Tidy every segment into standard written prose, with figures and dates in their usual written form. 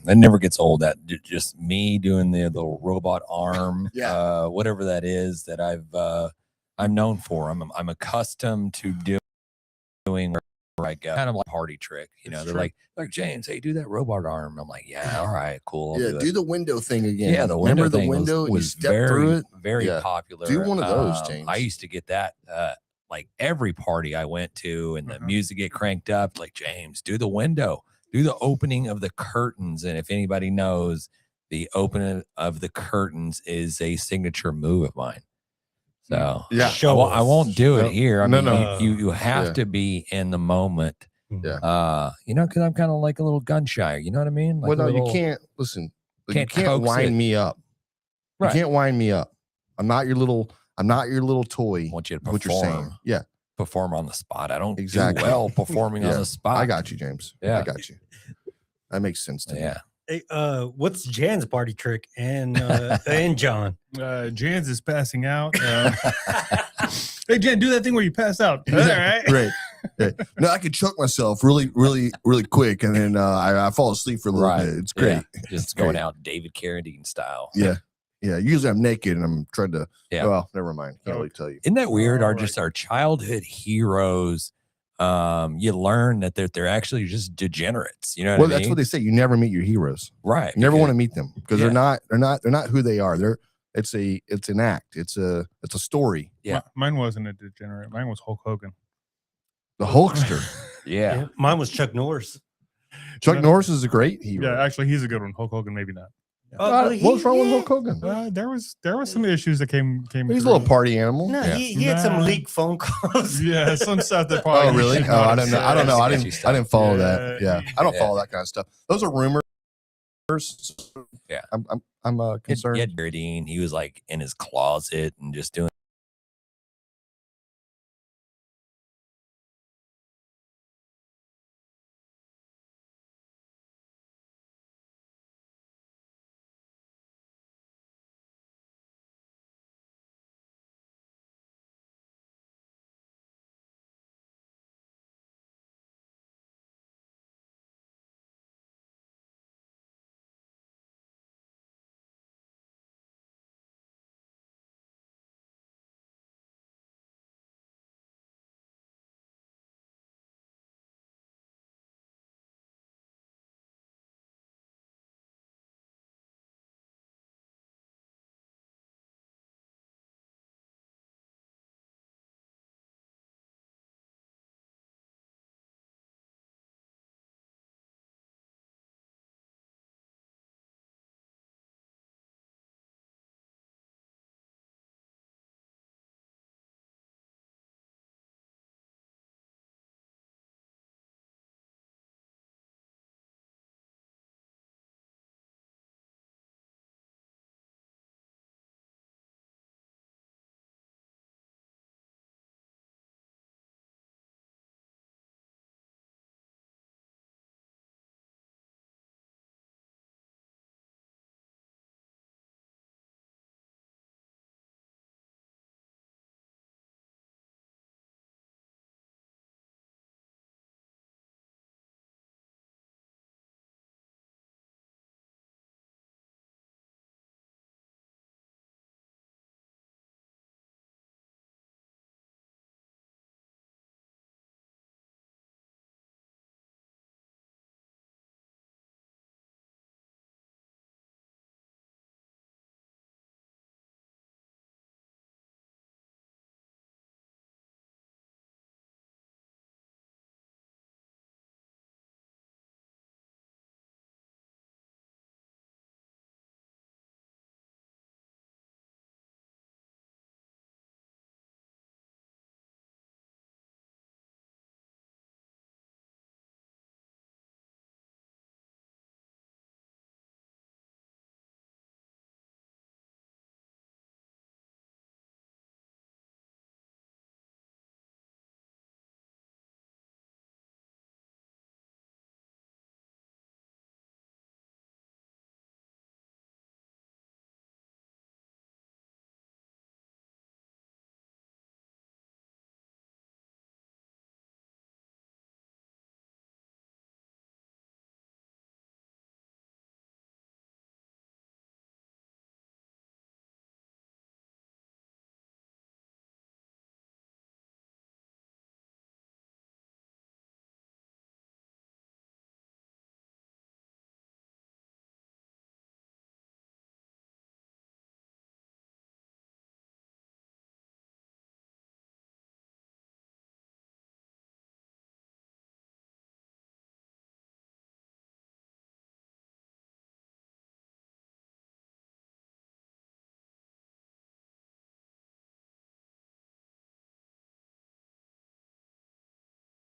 That never gets old. That just me doing the little robot arm, whatever that is that I'm known for. I'm accustomed to doing like kind of like party trick. You know, they're like James, hey, do that robot arm. I'm like, yeah, all right, cool. Yeah, do the window thing again. Yeah, the window thing was very Yeah. popular. Do one of those, James. I used to get that like every party I went to, and the music get cranked up. Like, James, do the window, do the opening of the curtains. And if anybody knows, the opening of the curtains is a signature move of mine. So yeah, I won't do it here. I mean, you have Yeah. to be in the moment. Yeah. You know, because I'm kind of like a little gun shy. You know what I mean? Like well, no, you can't listen. You can't coax wind me up. Right. You can't wind me up. I'm not your little toy. I want you to what you're saying. perform. Yeah. Perform on the spot. I don't do Exactly. well performing on the spot. I got you, James. Yeah. I got you. That makes sense to me. Hey, what's Jan's party trick and John? Jan's is passing out. Hey, Jan, do that thing where you pass out. All right. Right. No, I could choke myself really, really, really quick, and then I fall asleep for a little bit. It's great. Yeah. Just going out David Carradine style. Yeah. Yeah. Usually I'm naked and I'm trying to. Yeah. Well, never mind. Can't really tell you. Isn't that weird? Our childhood heroes. You learn that they're actually just degenerates. You know what I mean? That's what they say. You never meet your heroes. Right. You never want to meet them because they're not who they are. It's an act. It's a story. Yeah. Mine wasn't a degenerate. Mine was Hulk Hogan. The Hulkster. Yeah. Mine was Chuck Norris. Chuck Norris is a great hero. Yeah, actually, he's a good one. Hulk Hogan, maybe not. What's wrong with Hulk Hogan? There was some issues that came. He's a little party animal. No, he had some leaked phone calls. Yeah, some stuff that probably. Oh, really? Oh, I don't know. I don't know. I didn't follow that. Yeah, I don't follow that kind of stuff. Those are rumors. Yeah, I'm concerned. He had Carradine. He was like in his closet and just doing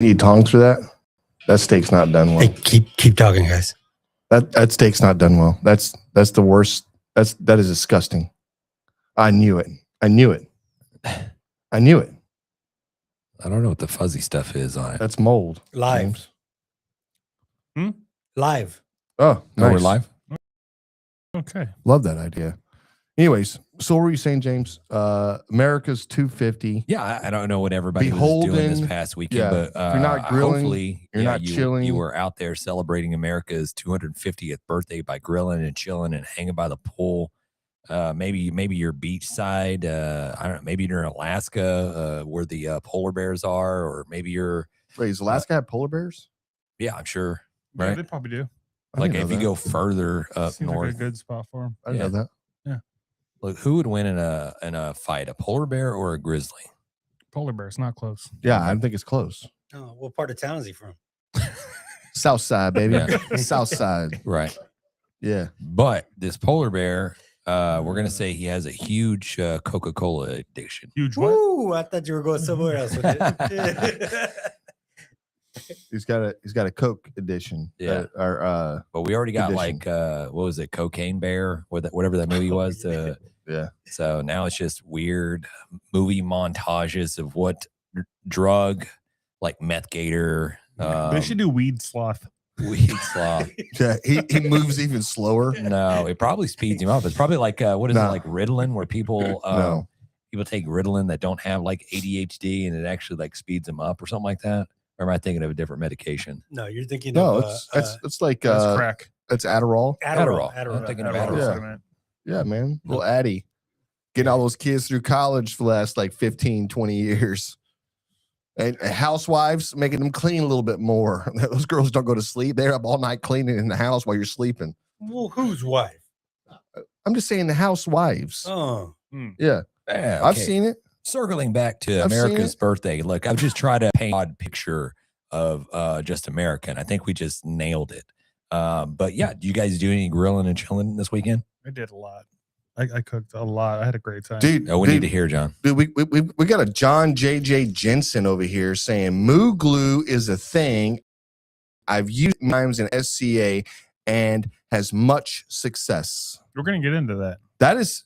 Need tongs for that? That steak's not done well. Hey, keep talking, guys. That steak's not done well. That's the worst. That is disgusting. I knew it. I knew it. I knew it. I don't know what the fuzzy stuff is on it. That's mold. Live. James. Live. Oh, No, we're nice. live. Okay. Love that idea. Anyways, so what were you saying, James? America's 250. Yeah, I don't know what everybody was Beholden, doing this past weekend, yeah, but if you're not grilling, hopefully you're not chilling. You were out there celebrating America's 250th birthday by grilling and chilling and hanging by the pool. Maybe you're beachside. I don't know. Maybe you're in Alaska, where the polar bears are, or maybe you're. Wait, does Alaska have polar bears? Yeah, I'm sure. Yeah, Right. they probably do. I Like didn't if know you that. go further up Seems north, like a good spot for them. I didn't know that. look, who would win in a fight, a polar bear or a grizzly? Polar bear's not close. Yeah, I think it's close. Oh, what part of town is he from? South side, baby. Yeah. South side. Right. Yeah. But this polar bear, we're gonna say he has a huge Coca-Cola addiction. Huge what? Ooh, I thought you were going somewhere else with it. He's got a Coke edition. Yeah. Or But we already got Edition. like what was it, Cocaine Bear, whatever that movie was. yeah. So now it's just weird movie montages of what drug, like meth gator, They should do weed sloth. weed sloth. Yeah. He moves even slower. No, it probably speeds him up. It's probably like what is it, No. like Ritalin, where people No. people take Ritalin that don't have like ADHD and it actually like speeds them up or something like that. Or am I thinking of a different medication? No, you're thinking No, of it's like That's crack. it's Adderall. Adderall. Adderall. I'm thinking of Adderall. Adderall. That's what I meant. Yeah, man. Little Addy. Getting all those kids through college for the last like 15, 20 years. And housewives making them clean a little bit more. Those girls don't go to sleep. They're up all night cleaning in the house while you're sleeping. Well, whose wife? I'm just saying the housewives. Oh, Yeah. Yeah, I've okay. seen it. Circling back to I've seen America's it. birthday, look, I've just tried to paint a odd picture of just America, and I think we just nailed it. But yeah, do you guys do any grilling and chilling this weekend? I did a lot. I cooked a lot. I had a great time. Dude, Oh, we need to hear, John. Dude, we got a John JJ Jensen over here saying Moo glue is a thing. I've used it times in SCA and has much success. We're gonna get into that. That's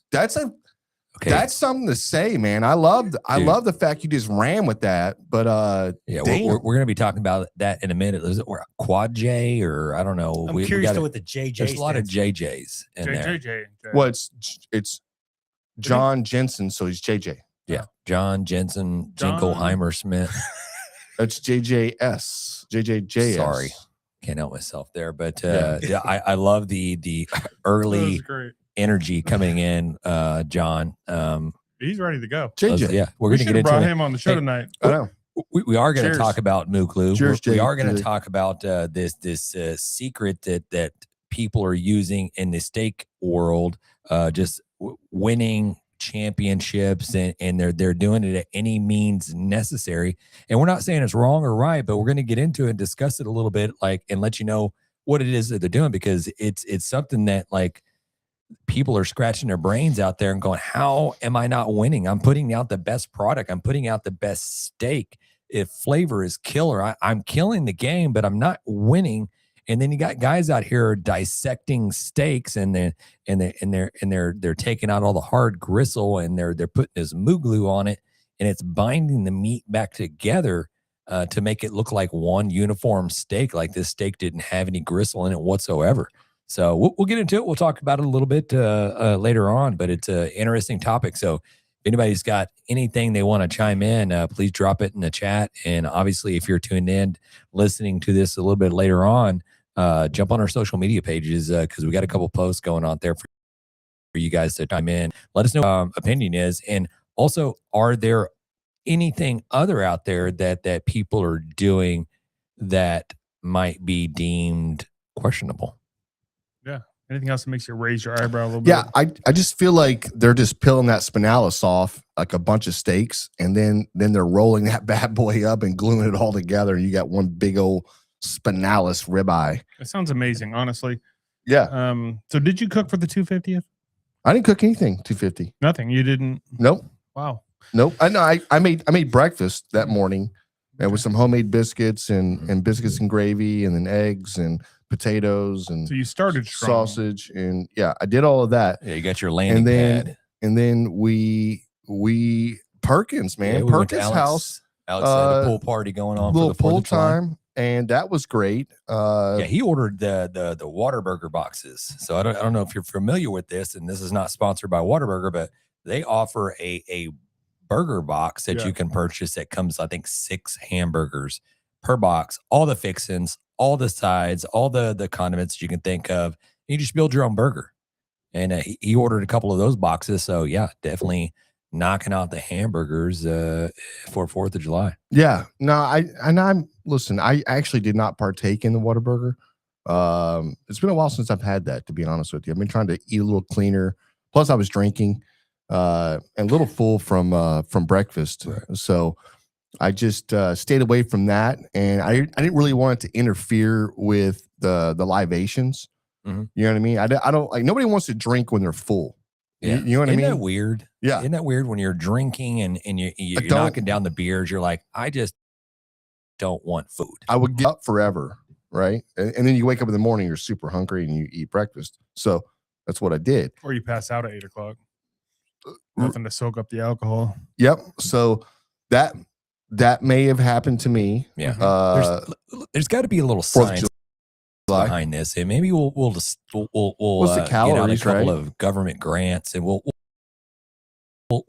something to say, man. I love the fact you just ran with that. But Yeah, damn. we're going to be talking about that in a minute. Is it Quad J or I don't know? I'm curious to what the JJ There's a lot of stands for. JJs in there. JJ. well, it's John Jensen, so he's JJ. Yeah, John Jensen, John- Jingleheimer Smith. That's JJJS. Sorry, can't help myself there. But Yeah. yeah, I love the That early was great. energy coming in, John. He's ready to go. JJ. Yeah, we're We going to should get have into brought it. him on the show Hey, tonight. I know. We are going to Cheers. talk about Moo Glue. Cheers, We Jay. are going to Jay. talk about this secret that people are using in the steak world, just winning championships, and they're doing it at any means necessary. And we're not saying it's wrong or right, but we're going to get into it and discuss it a little bit, like, and let you know what it is that they're doing, because it's something that like people are scratching their brains out there and going, how am I not winning? I'm putting out the best product. I'm putting out the best steak. If flavor is killer, I'm killing the game, but I'm not winning. And then you got guys out here dissecting steaks, and they're taking out all the hard gristle, and they're putting this Moo glue on it, and it's binding the meat back together to make it look like one uniform steak. Like this steak didn't have any gristle in it whatsoever. So we'll get into it. We'll talk about it a little bit later on, but it's an interesting topic. So if anybody's got anything they want to chime in, please drop it in the chat. And obviously, if you're tuned in, listening to this a little bit later on, jump on our social media pages, because we got a couple posts going on there for you guys to chime in. Let us know what opinion is. And also, are there anything other out there that people are doing that might be deemed questionable? Anything else that makes you raise your eyebrow a little bit? Yeah, I just feel like they're just peeling that spinalis off like a bunch of steaks, and then they're rolling that bad boy up and gluing it all together, and you got one big old spinalis ribeye. It sounds amazing, honestly. Yeah, So did you cook for the 250th? I didn't cook anything 250. Nothing. You didn't. Nope, Wow. nope. I know. I made breakfast that morning, and with some homemade biscuits and biscuits and gravy, and then eggs and potatoes and So you started strong. sausage, and I did all of that. Yeah, you got your landing pad. And then we Perkins, man, Yeah, we went to Perkins' house. Alex had a pool party going on for Little the 4th pool of July. time, and that was great. Yeah, he ordered the Whataburger boxes. So I don't know if you're familiar with this, and this is not sponsored by Whataburger, but they offer a burger box that you can purchase that comes, I think, 6 hamburgers per box, all the fixins, all the sides, all the condiments you can think of. You just build your own burger. And he ordered a couple of those boxes. So yeah, definitely knocking out the hamburgers for 4th of July. Yeah, no, listen, I actually did not partake in the Whataburger. It's been a while since I've had that, to be honest with you. I've been trying to eat a little cleaner. Plus I was drinking and a little full from breakfast. Right. So I just stayed away from that, and I didn't really want it to interfere with the libations. Mm-hmm. You know what I mean? I don't like, nobody wants to drink when they're full. Yeah. You know what I mean? Isn't that weird? Yeah. Isn't that weird when you're drinking and you're knocking down the beers? You're like, I just don't want food. I would get up forever, right? And then you wake up in the morning, you're super hungry, and you eat breakfast. So that's what I did. Or you pass out at 8 o'clock. Nothing to soak up the alcohol. Yep. So that may have happened to me. Yeah. There's got to be a little 4th of science July. behind this, and maybe we'll What's the get out a calories, couple right? of government grants, and we'll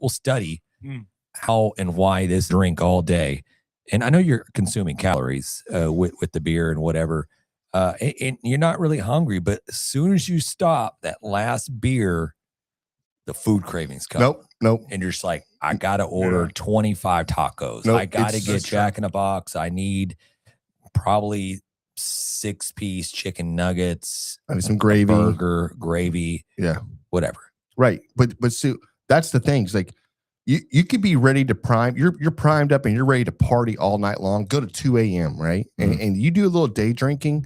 study Mm. how and why this drink all day. And I know you're consuming calories with the beer and whatever, and you're not really hungry, but as soon as you stop that last beer, the food cravings come. Nope. And you're just like, I gotta order 25 tacos. Nope, I gotta it's- get that's Jack in a Box. I need probably 6-piece chicken nuggets, I need some gravy. burger, gravy, whatever. Right. But see, that's the thing. It's like you could be ready to prime. You're primed up and you're ready to party all night long. Go to 2 a.m. right, and you do a little day drinking.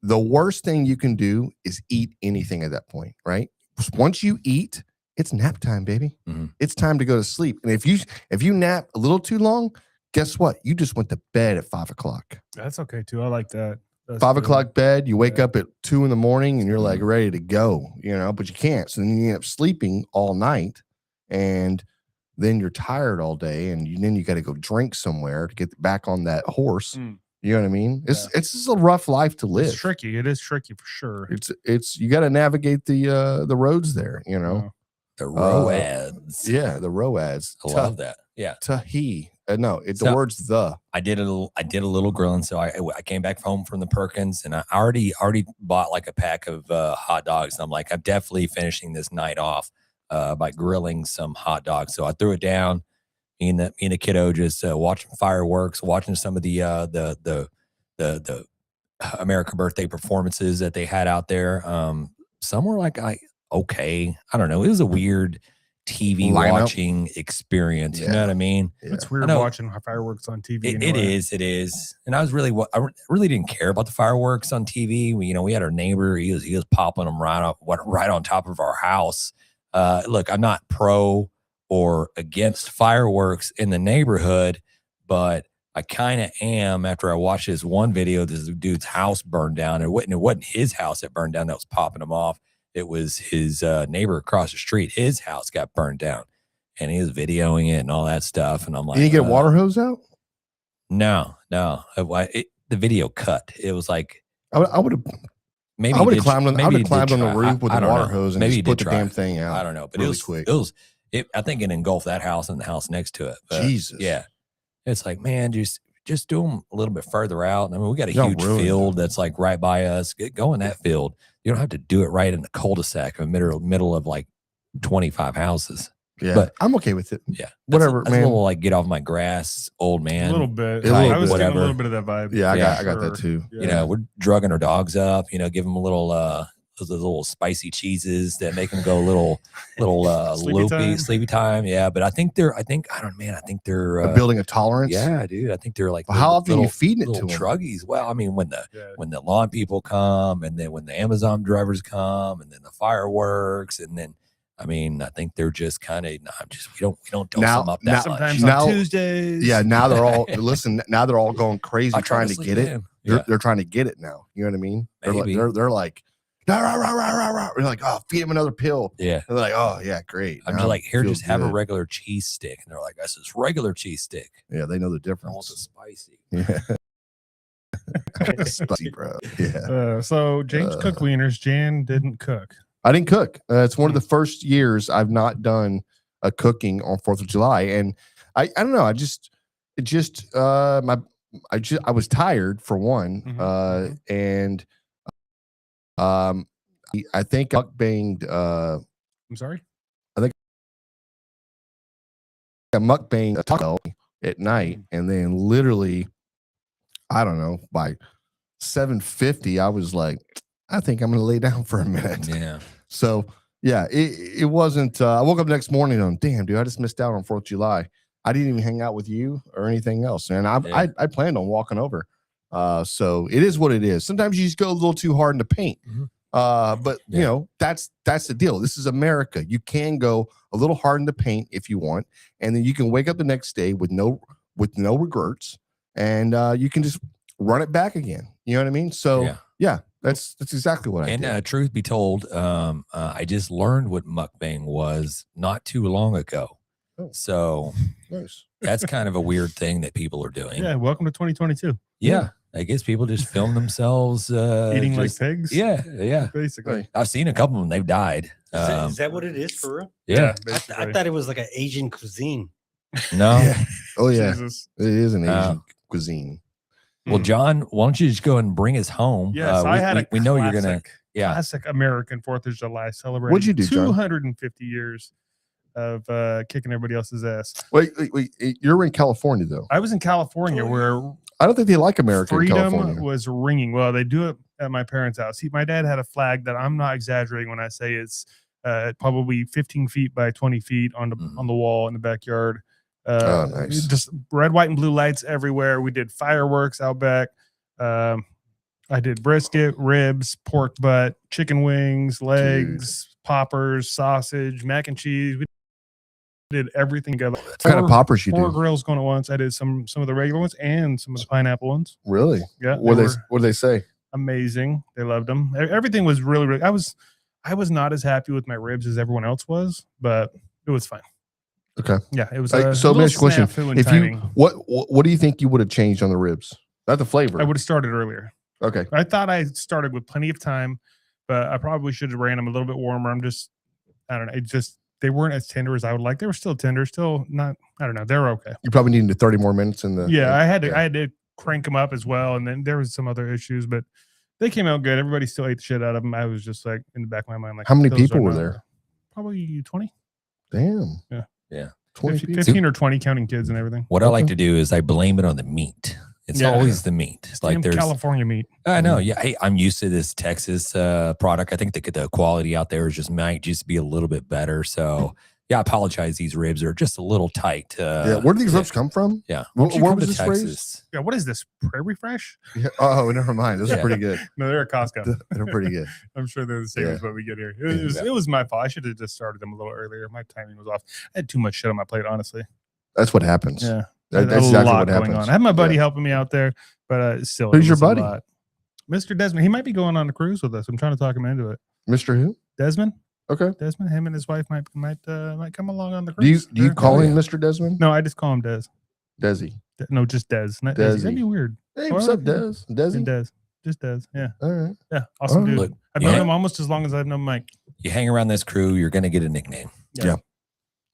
The worst thing you can do is eat anything at that point, right? Once you eat, it's nap time, baby. Mm-hmm. It's time to go to sleep. And if you nap a little too long, guess what? You just went to bed at 5 o'clock. That's okay too. I like that. That's 5 good. o'clock bed, you wake up at 2 in the morning and you're like ready to go, but you can't. So then you end up sleeping all night, and then you're tired all day, and then you got to go drink somewhere to get back on that horse. You know what I mean? It's just a rough life to live. It's tricky. It is tricky for sure. It's you got to navigate the roads there, The roads. the roads. I love that. Yeah. Tahi. No, the So- word's the. I did a little grilling. So I came back home from the Perkins, and I already bought like a pack of hot dogs. And I'm like, I'm definitely finishing this night off by grilling some hot dogs. So I threw it down. Me and the kiddo just watching fireworks, watching some of the American birthday performances that they had out there. Some were like, okay, I don't know. It was a weird TV watching experience. You know what I mean? It's weird watching fireworks on TV. It is. And I really didn't care about the fireworks on TV. We had our neighbor. He was popping them right on top of our house. Look, I'm not pro or against fireworks in the neighborhood, but I kind of am after I watched this one video. This dude's house burned down. It wasn't his house that burned down that was popping them off. It was his neighbor across the street. His house got burned down, and he was videoing it and all that stuff. And I'm like, you didn't get a water hose out? No. The video cut. It was like I would have. Maybe I would have climbed on. I would maybe have climbed on the roof with I a don't water know. hose and Maybe just he put did the try damn it. thing out. I don't know, but really it was quick. I think it engulfed that house and the house next to it. But Jesus. yeah, it's like, man, just do them a little bit further out. I mean, we got a Don't huge ruin field that's like right by us. Go in that field. You don't have to do it right in the cul-de-sac in the middle of like 25 houses. Yeah, But I'm okay with it. yeah, Whatever, that's man. a little like get off my grass, old man. A little bit. A little I was bit. getting Whatever. a little bit of that vibe. Yeah, I Yeah. got that too. Yeah. We're drugging our dogs up. Give them a little those little spicy cheeses that make them go a little Sleepy loopy, time? sleepy time. Yeah, but I think they're Building a tolerance. yeah, dude. I think they're like Well, how often are you feeding it to little them? druggies. Well, I mean, when Yeah. the lawn people come, and then when the Amazon drivers come, and then the fireworks, and then I mean, I think they're just kind of we don't dose Now- them up now- that Sometimes much. Now- on Tuesdays. Yeah, now they're all listen. Now they're all going crazy I try trying to sleep get it. in. They're trying to get it now. You know what I mean? Maybe. They're like, rah, rah, rah, rah, rah, rah. We're like, oh, feed him another pill. Yeah. And they're like, oh yeah, great. I'm Now just like, here, feels just have a good. regular cheese stick. And they're like, this is regular cheese stick. Yeah, they know the I want difference. the spicy. Yeah. Spicy, bro. Yeah. So James cooked wieners. Jan didn't cook. I didn't cook. It's one of the first years I've not done a cooking on 4th of July. And I don't know. I was tired for one. And I think I mukbanged, I'm sorry. I mukbanged a taco at night. And then literally, I don't know, by 7:50, I was like, I think I'm going to lay down for a minute. Yeah. So yeah, it wasn't. I woke up next morning on, damn, dude, I just missed out on 4th of July. I didn't even hang out with you or anything else, and I planned on walking over. So it is what it is. Sometimes you just go a little too hard in the paint. But you know, that's the deal. This is America. You can go a little hard in the paint if you want, and then you can wake up the next day with no regrets, and you can just run it back again. You know what I mean? So yeah, that's exactly what I did. And truth be told, I just learned what mukbang was not too long ago. Oh. So Nice. that's kind of a weird thing that people are doing. Yeah. Welcome to 2022. Yeah. I guess people just film themselves Eating just, like pigs. Yeah. Basically. I've seen a couple of them. They've died. Is that what it is for real? Yeah. I thought it was like an Asian cuisine. No. Yeah. Oh yeah, Jesus. it is an Asian cuisine. Well, John, why don't you just go and bring us home? Yes, I had we know you're gonna. Yeah. Classic American 4th of July celebration. What'd you do, John? 250 years of kicking everybody else's ass. Wait. You're in California though. I was in California where I don't think they like America in freedom California. was ringing. Well, they do it at my parents' house. My dad had a flag that I'm not exaggerating when I say it's probably 15 feet by 20 feet on the wall in the backyard. Nice. Just red, white, and blue lights everywhere. We did fireworks out back. I did brisket, ribs, pork butt, chicken wings, legs, poppers, sausage, mac and cheese. We did everything together. What kind of poppers you Four do? grills going at once. I did some of the regular ones and some of the pineapple ones. Really? Yeah. What they do were they say? amazing. They loved them. Everything was really, really. I was not as happy with my ribs as everyone else was, but it was fine. Okay. Yeah, it was. So a let me little ask you a question. snafu in If timing. you what do you think you would have changed on the ribs? Not the flavor. I would have started earlier. Okay. I thought I started with plenty of time, but I probably should have ran them a little bit warmer. I don't know. They weren't as tender as I would like. They were still tender, still not. I don't know. They're okay. You probably needed 30 more minutes in the. Yeah, I had to crank them up as well, and then there was some other issues, but they came out good. Everybody still ate the shit out of them. I was just like in the back of my mind, like, How many those people are were not- there? Probably 20. Damn. Yeah. 20 people. 15 or 20 counting kids and everything. What I like to do is I blame it on the meat. It's Yeah. always the meat. It's like Damn there's. California meat. I know. Yeah. Hey, I'm used to this Texas product. I think the quality out there might just be a little bit better. So yeah, I apologize. These ribs are just a little tight. Yeah. Where do these ribs come from? Yeah. Where Don't you come was to this raised? Yeah, what is this? Prairie Fresh? Yeah. Oh, never mind. Those are Yeah. pretty good. No, they're at Costco. They're pretty good. I'm sure they're the same Yeah. as what we get here. It was my fault. I should have just started them a little earlier. My timing was off. I had too much shit on my plate, honestly. That's what happens. Yeah. That's a exactly lot what going happens. on. I had my buddy Yeah. helping me out there, but still. Who's it your was a buddy? lot. Mr. Desmond. He might be going on a cruise with us. I'm trying to talk him into it. Mr. Who? Desmond. Okay. Desmond. Him and his wife might come along on the Do you cruise. call Oh, him yeah. Mr. Desmond? No, I just call him Des. Desi. No, just Des. Not Desi. Desi. That'd be weird. Hey, Or- what's up, Des? Desi? Des. Just Des. Yeah. All right. Yeah. Awesome Alright. dude. Look, I've yeah. known him almost as long as I've known Mike. You hang around this crew, you're going to get a nickname. Yeah.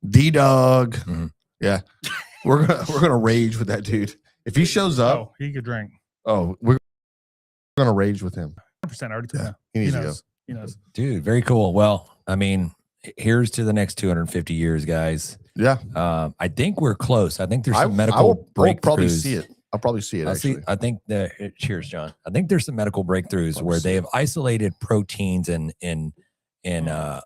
D-Dog. Mhm. Yeah. We're gonna rage with that dude. If he shows up, Oh, he could drink. we're gonna rage with him. 100%. I already told Yeah. him. He He needs to go. knows. He knows. Dude, very cool. Well, I mean, here's to the next 250 years, guys. Yeah. I think we're close. I think there's some I medical will breakthroughs. probably see it. I'll probably see it. Actually. I think cheers, John. I think there's some medical breakthroughs where they have isolated proteins in Enzymes.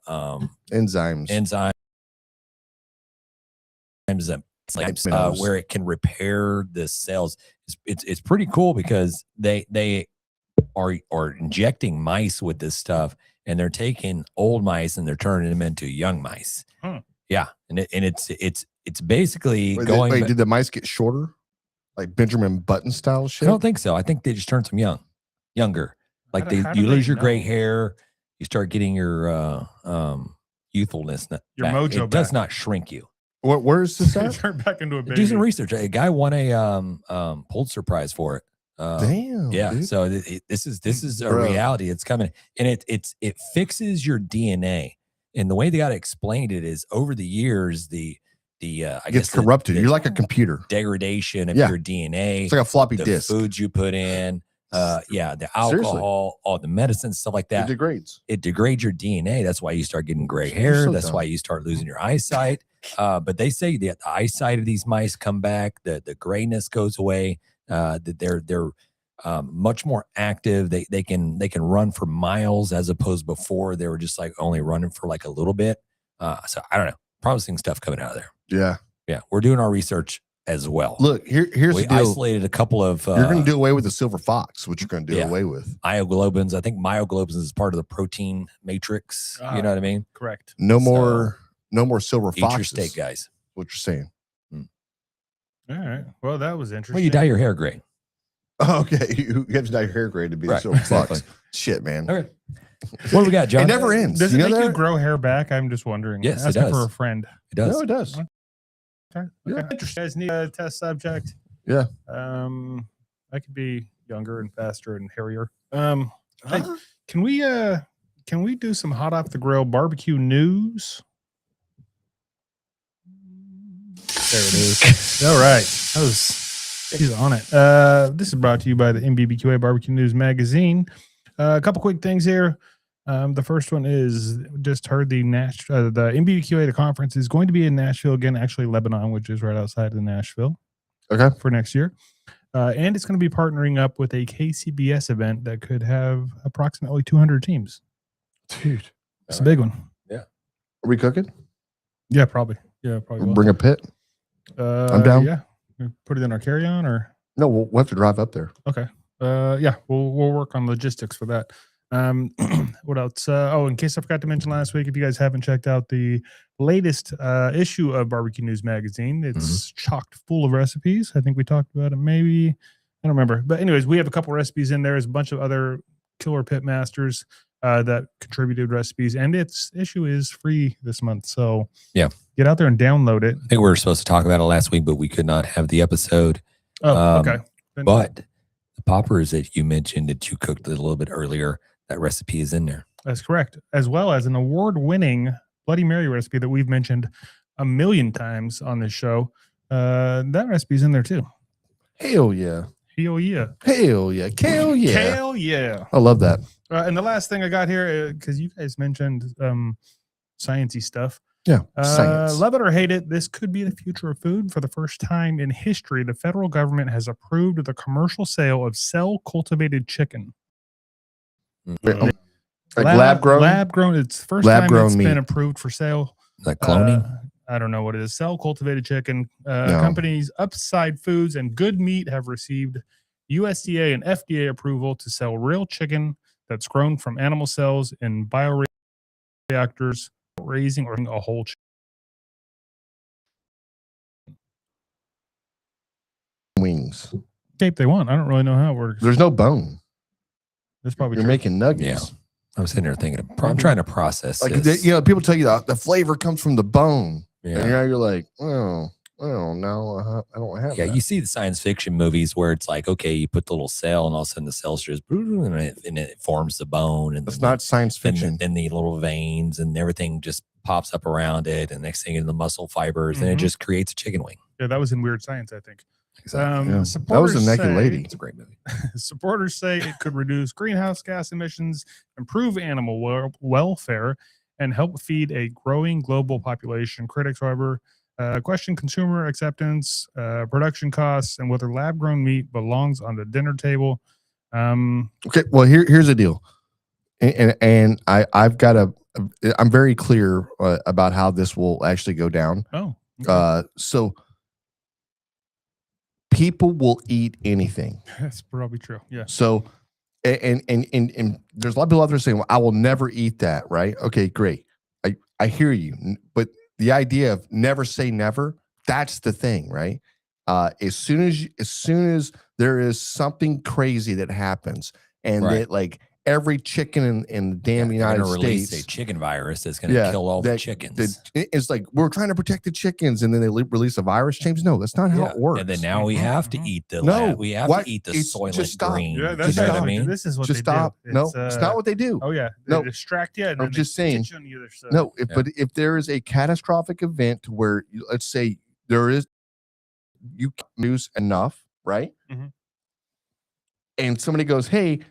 enzymes where it can repair the cells. It's pretty cool because they are injecting mice with this stuff, and they're taking old mice and they're turning them into young mice. Yeah, and it's basically going. Wait, did the mice get shorter, like Benjamin Button style shit? I don't think so. I think they just turn some younger. Like you lose your gray hair, you start getting your youthfulness. Your back. mojo It does not shrink you. Where is this at? Turn back into a baby. Do some research. A guy won a Pulitzer Prize for it. Damn. Yeah. Dude. So this is a reality. It's coming, and it fixes your DNA. And the way they got to explain it is over the years, I It guess gets corrupted. You're like a computer. Degradation of your DNA. It's like a floppy the disk. foods you put in, the alcohol, Seriously. all the medicine, stuff like that. It degrades. It degrades your DNA. That's why you start getting gray You're hair. so That's dumb. why you start losing your eyesight. But they say that the eyesight of these mice come back. The grayness goes away. That they're much more active. They can run for miles as opposed before they were just like only running for like a little bit. So I don't know. Promising stuff coming out of there. Yeah. Yeah, we're doing our research as well. Look, here's we the deal. isolated a couple of. You're going to do away with the silver fox, which you're going to do away with. Myoglobins. I think myoglobins is part of the protein matrix. You know what I mean? Correct. No more silver Eat your foxes. steak, guys. What you're saying? All right. Well, that was interesting. Well, you dye your hair gray. Okay, you have to dye your hair gray to be a silver fox. Shit, man. Okay. What do we got, John? It never ends. Does it make you that? grow hair back? I'm just wondering. Yes, it Asking does. for a friend. It does. No, it does. Okay. Yeah. Okay. You guys need a test subject. Yeah. I could be younger and faster and hairier. Hey, can we do some hot off the grill barbecue news? There it is. All right. He's on it. This is brought to you by the MBBQA Barbecue News Magazine. A couple quick things here. The first one is just heard the MBBQA, the conference is going to be in Nashville again, actually Lebanon, which is right outside of Nashville. Okay. For next year. And it's going to be partnering up with a KCBS event that could have approximately 200 teams. Dude. It's a big one. Are we cooking? Yeah, probably. Yeah, probably. Bring a pit? I'm down. Yeah. Put it in our carry-on or? No, we'll have to drive up there. Okay. Yeah, we'll work on logistics for that. What else? In case I forgot to mention last week, if you guys haven't checked out the latest issue of Barbecue News Magazine, it's chocked full of recipes. I think we talked about it maybe. I don't remember. But anyways, we have a couple recipes in there. There's a bunch of other killer pit masters that contributed recipes, and its issue is free this month. So yeah, get out there and download it. I think we were supposed to talk about it last week, but we could not have the episode. Oh, okay. But the poppers that you mentioned that you cooked a little bit earlier, that recipe is in there. That's correct. As well as an award-winning Bloody Mary recipe that we've mentioned a million times on this show. That recipe's in there too. Hell yeah. Hell yeah. Hell yeah. Kale yeah. Hell yeah. I love that. And the last thing I got here, because you guys mentioned sciencey stuff. Yeah. Science. Love it or hate it, this could be the future of food. For the first time in history, the federal government has approved the commercial sale of cell-cultivated chicken. Like lab grown? Lab grown. It's the first Lab time grown it's been meat. approved for sale. Is that cloning? I don't know what it is. Cell cultivated chicken. Companies Upside Foods and Good Meat have received USDA and FDA approval to sell real chicken that's grown from animal cells in bioreactors, raising or a whole chicken. Wings. Shape they want. I don't really know how it works. There's no bone. That's probably You're true. making nuggets. Yeah. I was sitting there thinking, I'm trying to process Like this. people tell you the flavor comes from the bone. Yeah. And you're like, oh no, I don't have Yeah, that. you see the science fiction movies where it's like, okay, you put the little cell, and all of a sudden the cells just and it forms the bone, and That's not science fiction. Then the little veins and everything just pops up around it, and next thing in the muscle fibers, and it just creates a chicken wing. Yeah, that was in Weird Science, I think. Exactly. That was Supporters the Naked say- Lady. It's a great movie. Supporters say it could reduce greenhouse gas emissions, improve animal welfare, and help feed a growing global population. Critics, however, question consumer acceptance, production costs, and whether lab-grown meat belongs on the dinner table. Okay, well here's the deal, and I've got I'm very clear about how this will actually go down. Oh, okay. So people will eat anything. That's probably true. Yeah. So And there's a lot of people out there saying, well, I will never eat that, right? Okay, great. I hear you. But the idea of never say never, that's the thing, right? As soon as there is something crazy that happens and that like every chicken in the damn United States release a chicken virus that's going to kill all the chickens. It's like we're trying to protect the chickens, and then they release a virus. James, no, that's not how it works. And then now we have to eat the we have to eat the soylent green. Yeah, You that's know what I mean? This is what just they stop. do. No, it's not what they do. Oh yeah, no, distract you. And I'm just saying. No, but if there is a catastrophic event where let's say there is you use enough, right? Mm-hmm. And somebody goes, hey.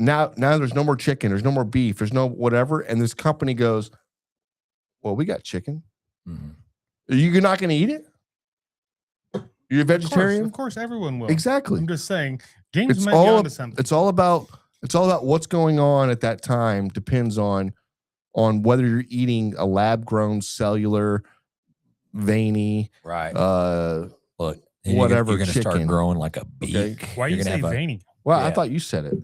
Now there's no more chicken, there's no more beef, there's no whatever, and this company goes, well, we got chicken. Mm-hmm. You're not going to eat it? You're a vegetarian? Of course, everyone will. Exactly. I'm just saying, James might be onto something. It's all about what's going on at that time. Depends on whether you're eating a lab-grown, cellular, veiny, right? Look, whatever. You're going to start growing like a beak. Okay. Why you say veiny? Well, I thought you said it.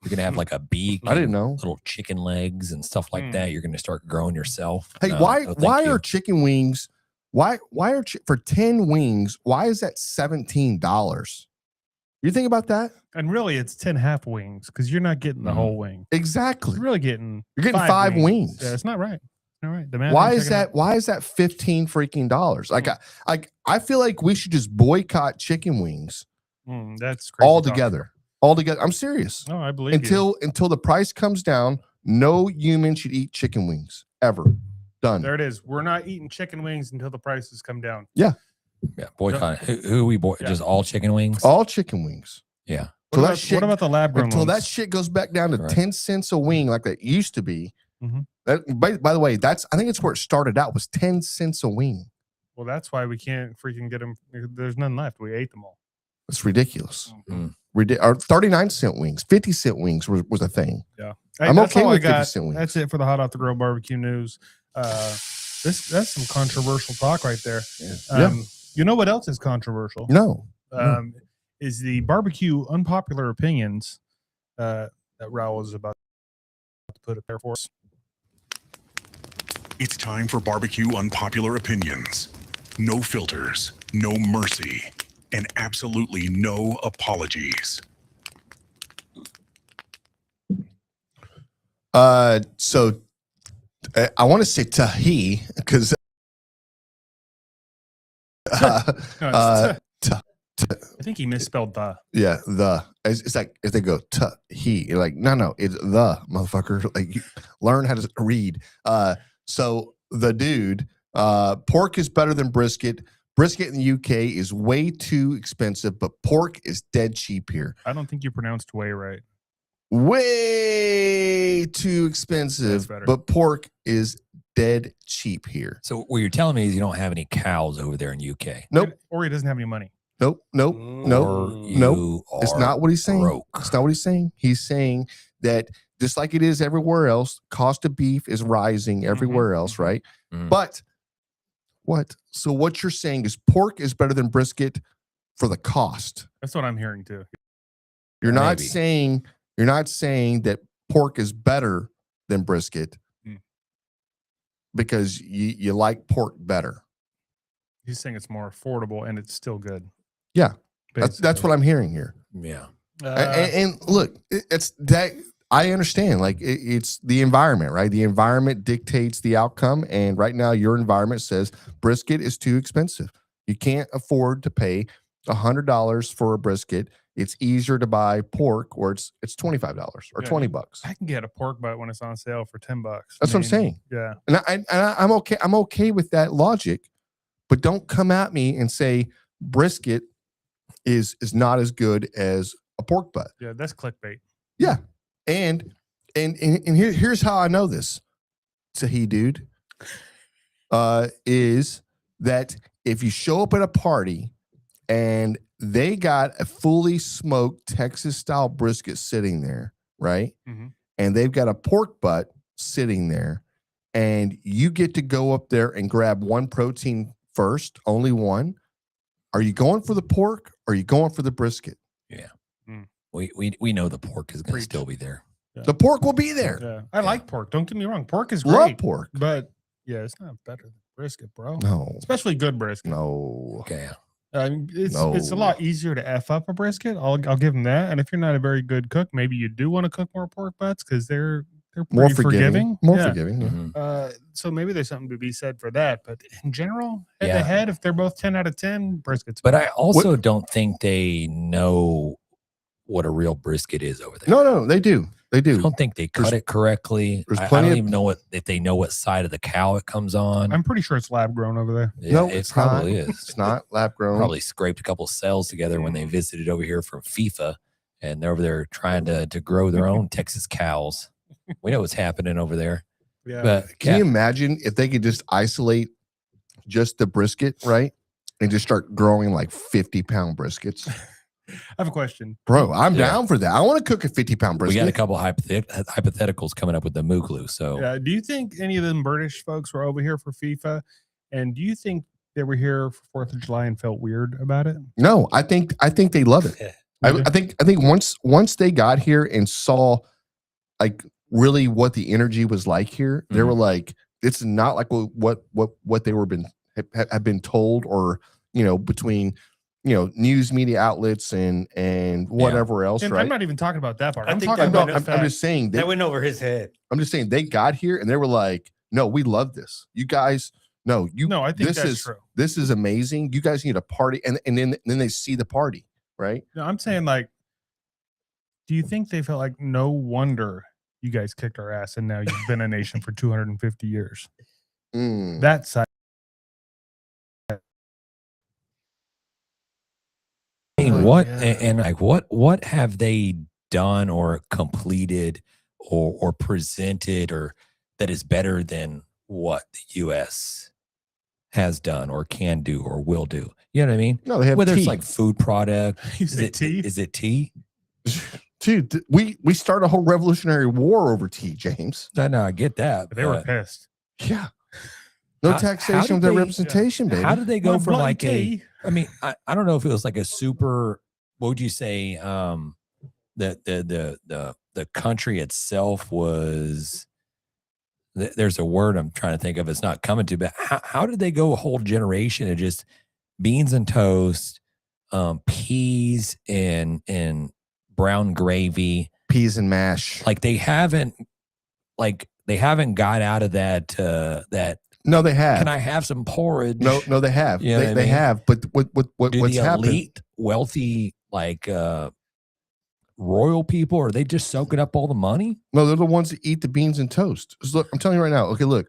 You're going to have like a beak. I didn't know. Little chicken legs and stuff like that. You're going to start growing yourself. Hey, why are chicken wings? Why are for 10 wings? Why is that $17? You think about that? And really, it's 10 half wings because you're not getting the whole wing. Exactly. You're really getting. You're getting 5 wings. Yeah, it's not right. All right. Why is that? Why is that $15 freaking dollars? Like I feel like we should just boycott chicken wings. That's crazy altogether. Altogether, I'm serious. No, I believe until the price comes down, no human should eat chicken wings ever. Done. There it is. We're not eating chicken wings until the prices come down. Yeah. Yeah. Boycott. Who we just all chicken wings? All chicken wings. Yeah. What about the lab grown until ones? that shit goes back down to 10 cents a wing like that used to be? That, by the way, I think it's where it started out was 10 cents a wing. Well, that's why we can't freaking get them. There's none left. We ate them all. It's ridiculous. Or 39-cent wings, 50-cent wings was a thing. Yeah, hey, I'm okay with 50-cent wings. That's it for the hot off the grill barbecue news. That's some controversial talk right there. Yeah. You know what else is controversial? No. Is the barbecue unpopular opinions that Raul is about to put up there for us. It's time for barbecue unpopular opinions. No filters, no mercy, and absolutely no apologies. So I want to say tahi because I think he misspelled the. Yeah, the. It's like if they go he, you're like, no, it's the motherfucker. Like, you learn how to read. So the dude, pork is better than brisket. Brisket in the UK is way too expensive, but pork is dead cheap here. I don't think you pronounced way right. Way too expensive, but pork is dead cheap here. So what you're telling me is you don't have any cows over there in UK? Nope. Or he doesn't have any money. Nope. It's not what he's saying. Broke. It's not what he's saying. He's saying that just like it is everywhere else, cost of beef is rising everywhere else, right? But what? So what you're saying is pork is better than brisket for the cost. That's what I'm hearing too. You're not saying that pork is better than brisket because you like pork better. He's saying it's more affordable and it's still good. Yeah, that's what I'm hearing here. Yeah, and look, it's that I understand. Like it's the environment, right? The environment dictates the outcome, and right now your environment says brisket is too expensive. You can't afford to pay $100 for a brisket. It's easier to buy pork, or it's $25 or $20. I can get a pork butt when it's on sale for $10. That's what I'm saying. Yeah, and I'm okay. I'm okay with that logic, but don't come at me and say brisket is not as good as a pork butt. Yeah, that's clickbait. Yeah, and here's how I know this. Sahi dude, is that if you show up at a party and they got a fully smoked Texas style brisket sitting there, right? And they've got a pork butt sitting there, and you get to go up there and grab one protein first, only one. Are you going for the pork or are you going for the brisket? Yeah. we know the pork is going to Preach. still be there. The pork will be there. Yeah. I like pork. Don't get me wrong. Pork is great. Love pork. But yeah, it's not better than brisket, bro. No. Especially good brisket. No. Okay. I mean, it's a No. lot easier to F up a brisket. I'll give them that. And if you're not a very good cook, maybe you do want to cook more pork butts because they're More pretty forgiving. More Yeah. forgiving. Yeah. Mhm. So maybe there's something to be said for that. But in general, head Yeah. to head, if they're both 10 out of 10, briskets. But I also don't think they know what a real brisket is over there. No, they do. They I do. don't think they cut it correctly. there's I plenty don't of- even know if they know what side of the cow it comes on. I'm pretty sure it's lab grown over there. Yeah, No, it it's probably not. is. It's not lab grown. Probably scraped a couple cells together when they visited over here from FIFA, and they're over there trying to grow their own Texas cows. We know what's happening over there. Yeah. But Can you imagine if they could just isolate just the brisket, right? And just start growing like 50-pound briskets? I have a question. Bro, I'm Yeah. down for that. I want to cook a 50-pound we brisket. got a couple hypotheticals coming up with the Muglu. So Yeah. Do you think any of them British folks were over here for FIFA? And do you think they were here for 4th of July and felt weird about it? No, I think they love it. I think once they got here and saw like really what the energy was like here, they were like, it's not like what they were have been told, or between news media outlets and whatever else. And right? I'm not even talking about that part. I I'm think talking that about I'm the fact- just saying That went over his head. I'm just saying they got here and they were like, no, we love this. You guys, no, I think this that's is true. this is amazing. You guys need a party, and then they see the party, right? No, I'm saying, like, do you think they felt like, no wonder you guys kicked our ass and now you've been a nation for 250 years? Mm. That side. I mean, Oh, what yeah. and like what have they done or completed or presented or that is better than what the U.S. has done or can do or will do? You know what I mean? No, they have Whether tea. it's like food product, You is say it tea? Is it tea? Dude, we start a whole revolutionary war over tea, James. No, I get that. They were but pissed. Yeah. No How- how taxation did without they- representation, baby. How did they go My from bloody like tea. I mean, I don't know if it was like a super. What would you say? The country itself was. There's a word I'm trying to think of. It's not coming to. But how did they go a whole generation of just beans and toast, peas and brown gravy, Peas and mash. like they haven't got out of that. No, they have. Can I have some porridge? No, they have. You know what I They mean? have. But Do what's the happened? elite, wealthy, like royal people, are they just soaking up all the money? No, they're the ones that eat the beans and toast. 'Cause look, I'm telling you right now. Okay, look,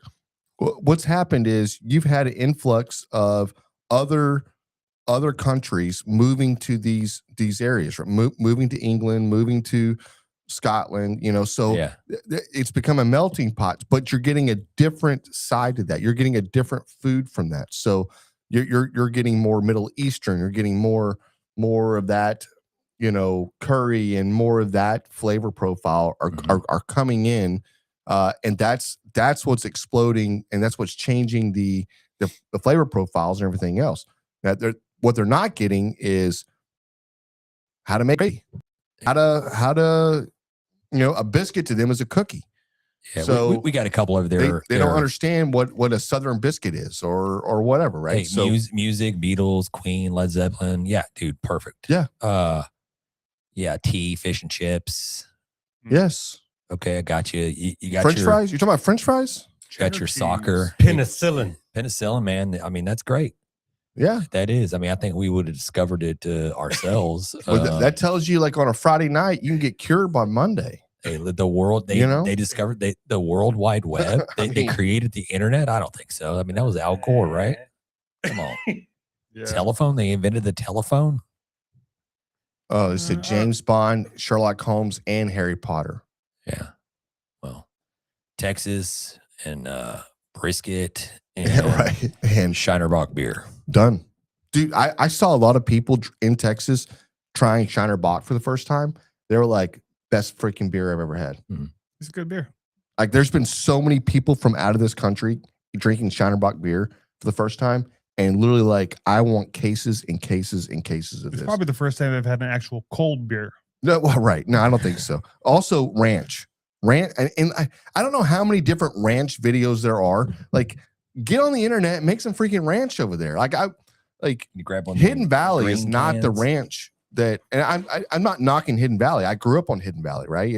what's happened is you've had an influx of other countries moving to these areas, right? Moving to England, moving to Scotland. So Yeah. it's become a melting pot. But you're getting a different side to that. You're getting a different food from that. So you're getting more Middle Eastern. You're getting more of that. Curry and more of that flavor profile are coming in, and that's what's exploding, and that's what's changing the flavor profiles and everything else. What they're not getting is how to make it, how to a biscuit to them is a cookie. Yeah, So we got a couple over They, there. they don't understand what a Southern biscuit is or whatever, right? Hey, So music, Beatles, Queen, Led Zeppelin. Yeah, dude, perfect. Yeah. Yeah, tea, fish and chips. yes, Okay, I got you. You got French your fries. You're talking about French fries? got Cheddar your cheese. soccer. Penicillin. Penicillin, man. I mean, that's great. Yeah. That is. I mean, I think we would have discovered it ourselves. Well, that tells you, like, on a Friday night, you can get cured by Monday. The world, they discovered the World Wide Web. They mean- created the internet. I don't think so. I mean, that was Al Gore, right? Come on. Yeah. Telephone. They invented the telephone. Oh, it's James Bond, Sherlock Holmes, and Harry Potter. Yeah. Well, Texas and brisket and Yeah, right. And Shinerbach beer. done. Dude, I saw a lot of people in Texas trying Shiner Bock for the first time. They were like, best freaking beer I've ever had. It's a good beer. Like, there's been so many people from out of this country drinking Shiner Bock beer for the first time. And literally, like, I want cases and cases and cases of It's this. probably the first time they've had an actual cold beer. No, well, right. No, I don't think so. Also, ranch. And I don't know how many different ranch videos there are. Like, get on the internet and make some freaking ranch over there. You grab one. Hidden Valley is green not the cans. ranch that, and I'm not knocking Hidden Valley. I grew up on Hidden Valley, right?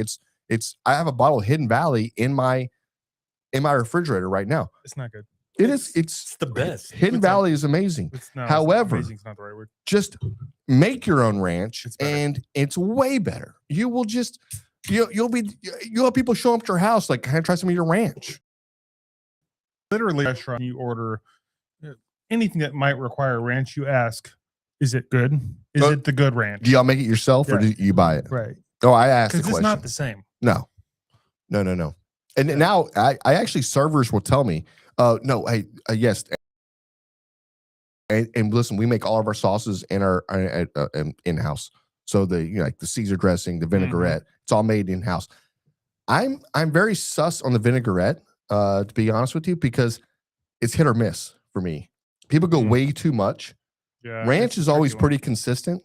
I have a bottle of Hidden Valley in my refrigerator right now. It's not good. It's the best. Hidden Valley is amazing. However, amazing's not the right word. just make your own ranch, It's better. and it's way better. You will just you'll have people show up to your house like, can I try some of your ranch? Literally, restaurant, you order anything that might require ranch. You ask, is it good? Is it the good ranch? Do y'all make it yourself or do you buy it? Right. Oh, I asked the Because question. it's not the same. No. And now I actually, servers will tell me, no, hey, yes. And listen, we make all of our sauces in our in-house. So like the Caesar dressing, the vinaigrette, it's all made in-house. I'm very sus on the vinaigrette, to be honest with you, because it's hit or miss for me. People go way too much. Yeah. Ranch it's is always tricky one. pretty consistent.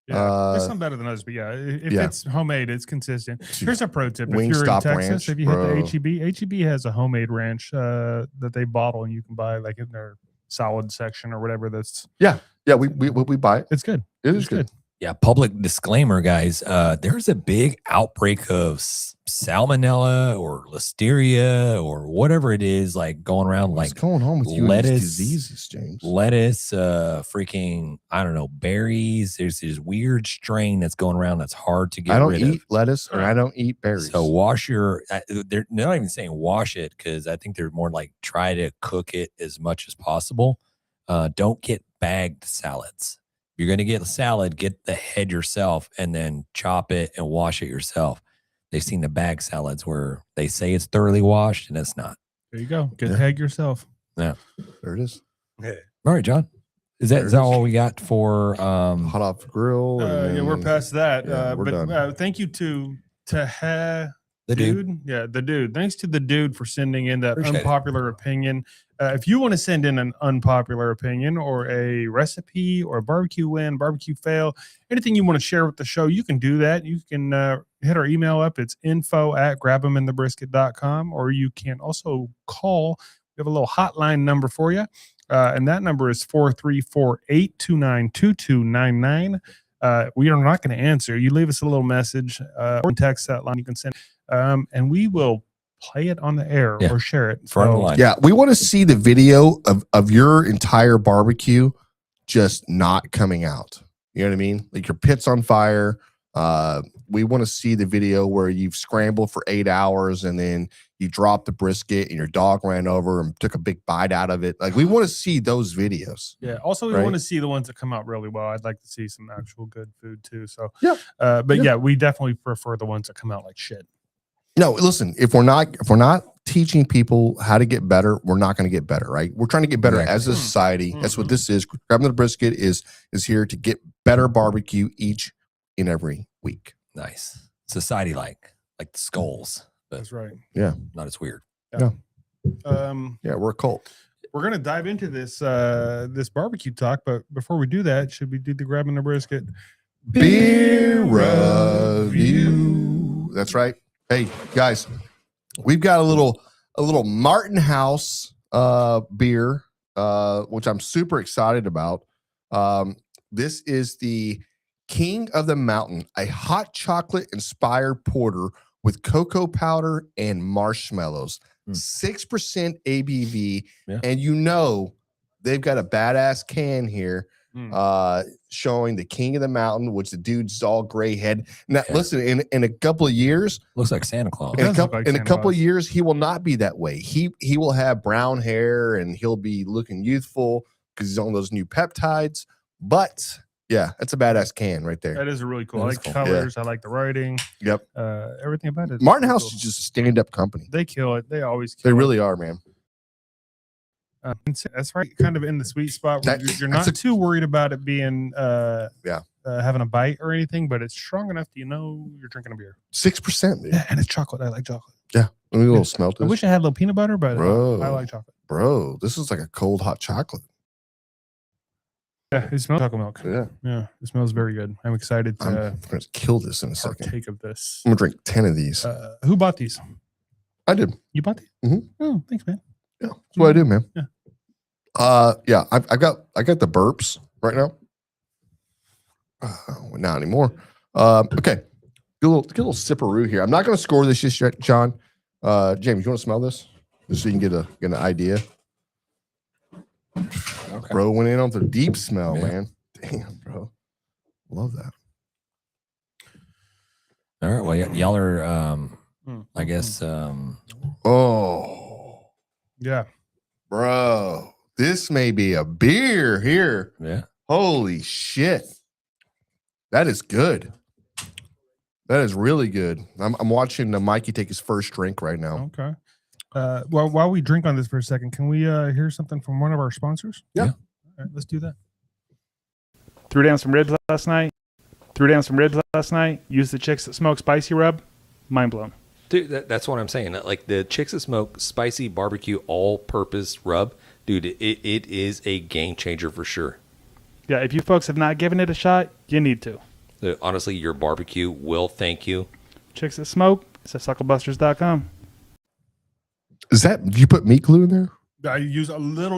Yeah, there's some better than others, but if it's homemade, it's consistent. Here's a pro tip: if you're in Wingstop Texas, ranch, if you hit the HEB has a homemade ranch that they bottle and you can buy like in their salad section or whatever. We buy it. It's good. It is good. Yeah, public disclaimer, guys. There's a big outbreak of salmonella or listeria or whatever it is, like going around. What's like going on with you and lettuce, these diseases, James? lettuce, freaking, I don't know, berries. There's this weird strain that's going around that's hard to get I don't rid eat of. lettuce and I don't eat berries. So wash your. They're not even saying wash it because I think they're more like try to cook it as much as possible. Don't get bagged salads. You're going to get a salad, get the head yourself and then chop it and wash it yourself. They've seen the bag salads where they say it's thoroughly washed and it's not. There you go. Get the egg yourself. Yeah. There it is. All right, John. Is that all we got for hot off the grill? Yeah, we're past that. Yeah, we're done. Thank you to the dude? Yeah, the dude. Thanks to the dude for sending in that Appreciate unpopular opinion. If you want to send in an unpopular opinion or a recipe or a barbecue win, barbecue fail, anything you want to share with the show, you can do that. You can hit our email up. It's info@grabeminthebrisket.com, or you can also call. We have a little hotline number for you. And that number is 434-829-2299. We are not going to answer. You leave us a little message or text that line. You can send, and we will play it on the air or share it. Front of the line. Yeah, we want to see the video of your entire barbecue just not coming out. You know what I mean? Like your pit's on fire. We want to see the video where you've scrambled for 8 hours and then you dropped the brisket and your dog ran over and took a big bite out of it. Like we want to see those videos. Yeah. Also, we Right? want to see the ones that come out really well. I'd like to see some actual good food too. So, Yeah. But yeah, we definitely prefer the ones that come out like shit. No, listen, if we're not teaching people how to get better, we're not going to get better, right? We're trying to get better as a society. That's what this is. Grabbing the Brisket is here to get better barbecue each and every week. Nice. Society like the skulls, but That's right. Yeah. not as weird. Yeah, we're a cult. We're gonna dive into this this barbecue talk, but before we do that, should we do the grabbing the brisket Beer review. That's right. Hey guys, we've got a little Martin House beer, which I'm super excited about. This is the King of the Mountain, a hot chocolate inspired porter with cocoa powder and marshmallows. 6% ABV, and they've got a badass can here showing the King of the Mountain, which the dude's all gray head. Now, listen, in a couple of years, looks like Santa Claus. In a couple of years, he will not be that way. He will have brown hair and he'll be looking youthful because he's on those new peptides. But yeah, that's a badass can right there. That is really cool. That I is like cool. the colors. I like the writing. Yep. Everything about it. Martin House is just a stand-up company. They kill it. They always kill They it. really are, man. That's right. Kind of in the sweet spot where you're not too worried about it being having a bite or anything, but it's strong enough that you're drinking a beer. 6%, man. Yeah, and it's chocolate. I like chocolate. Yeah. Let me a little smell I this. wish I had a little peanut butter, but Bro. I like chocolate. Bro, this is like a cold hot chocolate. Yeah, it smells chocolate milk. Yeah. It smells very good. I'm excited I'm to going to kill this in a second. partake of this. I'm going to drink 10 of these. Who bought these? I did. You bought these? Mhm. Oh, thanks, man. Yeah, that's what I do, man. Yeah. Yeah, I got the burps right now. Not anymore. Okay, get a little sipperoo here. I'm not going to score this just yet, John. James, you want to smell this just so you can get an idea? Okay. Bro went in on the deep smell, Yeah. man. Damn, bro, love that. All right. Well, y'all are, I guess, Oh, Yeah. bro, this may be a beer here. yeah. Holy shit. That is good. That is really good. I'm watching Mikey take his first drink right now. Okay. Well, while we drink on this for a second, can we hear something from one of our sponsors? Yeah. All right, let's do that. Threw down some ribs last night. Used the Chicks That Smoke Spicy Rub. Mind blown. Dude, that's what I'm saying. Like the Chicks That Smoke Spicy Barbecue All-Purpose Rub, dude, it is a game changer for sure. Yeah, if you folks have not given it a shot, you need to. Honestly, your barbecue will thank you. Chicks That Smoke. It's at sucklebusters.com. Is that, do you put meat glue in there? I use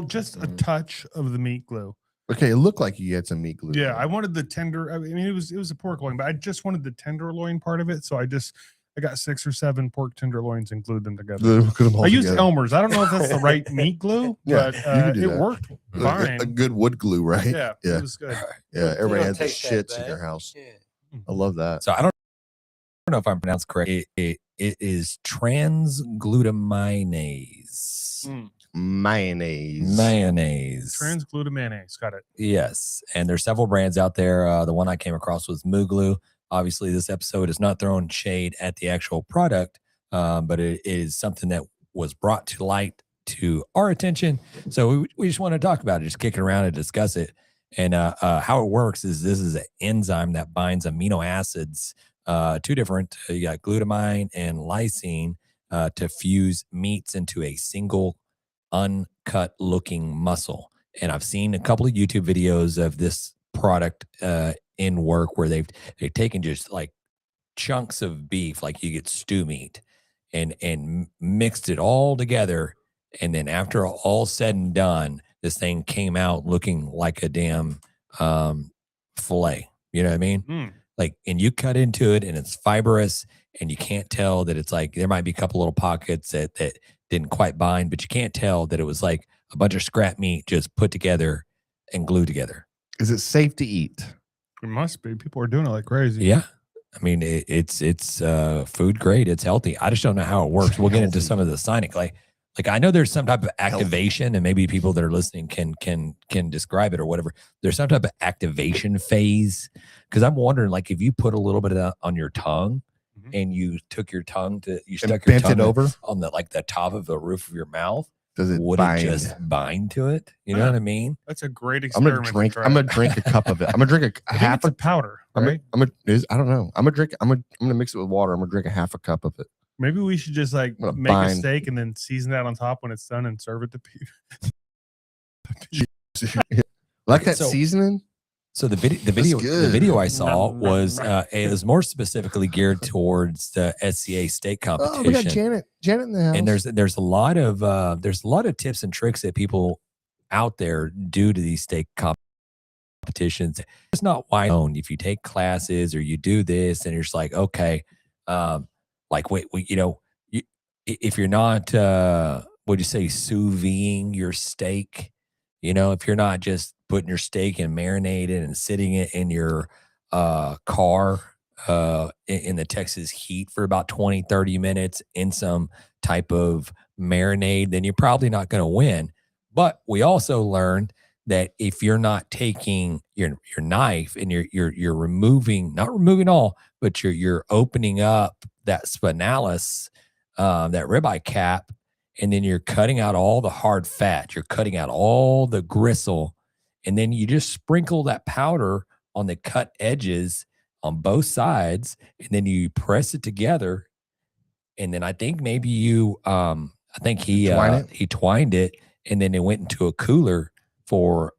just a touch of the meat glue. Okay, it looked like you had some meat glue. Yeah, I wanted the tender. I mean, it was a pork loin, but I just wanted the tenderloin part of it. So I got 6 or 7 pork tenderloins and glued them together. I used Elmer's. I don't know if that's the right meat glue, Yeah, but you can do it that. worked fine. A good wood glue, right? Yeah, Yeah. it was good. Yeah, everybody had the Take that shits in their back. house. Yeah. I love that. So I don't know if I'm pronounced correct. It is transglutaminase. Mayonnaise. Transglutaminase. Got it. Yes. And there's several brands out there. The one I came across was Mooglu. Obviously, this episode is not throwing shade at the actual product, but it is something that was brought to light to our attention. So we just want to talk about it, just kick it around and discuss it. And how it works is this is an enzyme that binds amino acids, two different, you got glutamine and lysine, to fuse meats into a single uncut looking muscle. And I've seen a couple of YouTube videos of this product in work where they've taken just like chunks of beef, like you get stew meat, and mixed it all together. And then after all said and done, this thing came out looking like a damn fillet. You know what I mean? Like, and you cut into it and it's fibrous, and you can't tell that it's like, there might be a couple little pockets that didn't quite bind, but you can't tell that it was like a bunch of scrap meat just put together and glued together. Is it safe to eat? It must be. People are doing it like crazy. Yeah. I mean, it's food grade. It's healthy. I just don't know how it works. We'll get into some of the science. Like I know there's some type of activation, and maybe people that are listening can describe it or whatever. There's some type of activation phase, because I'm wondering, like, if you put a little bit of that on your tongue, and you took your tongue stuck your bent tongue it over on the top of the roof of your mouth, does it would bind? it just bind to it? You know what I mean? That's a great I'm experiment. gonna drink a cup of it. I'm gonna drink a half a powder, right? I don't know. I'm gonna mix it with water. I'm gonna drink a half a cup of it. Maybe we should just like gonna make a bind. steak and then season that on top when it's done and serve it to people. Like that So- seasoning? So the good. video I saw was it was more specifically geared towards the SCA steak Oh, competition. we got Janet in the house. And there's a lot of tips and tricks that people out there do to these steak competitions. It's not wide known. If you take classes or you do this, and you're just like, okay, like wait, if you're not, would you say sous videing your steak? If you're not just putting your steak and marinated and sitting it in your car in the Texas heat for about 20, 30 minutes in some type of marinade, then you're probably not going to win. But we also learned that if you're not taking your knife and you're removing, not removing all, but you're opening up that spinalis, that ribeye cap, and then you're cutting out all the hard fat, you're cutting out all the gristle, and then you just sprinkle that powder on the cut edges on both sides, and then you press it together. And then I think maybe he twined it, and then it went into a cooler for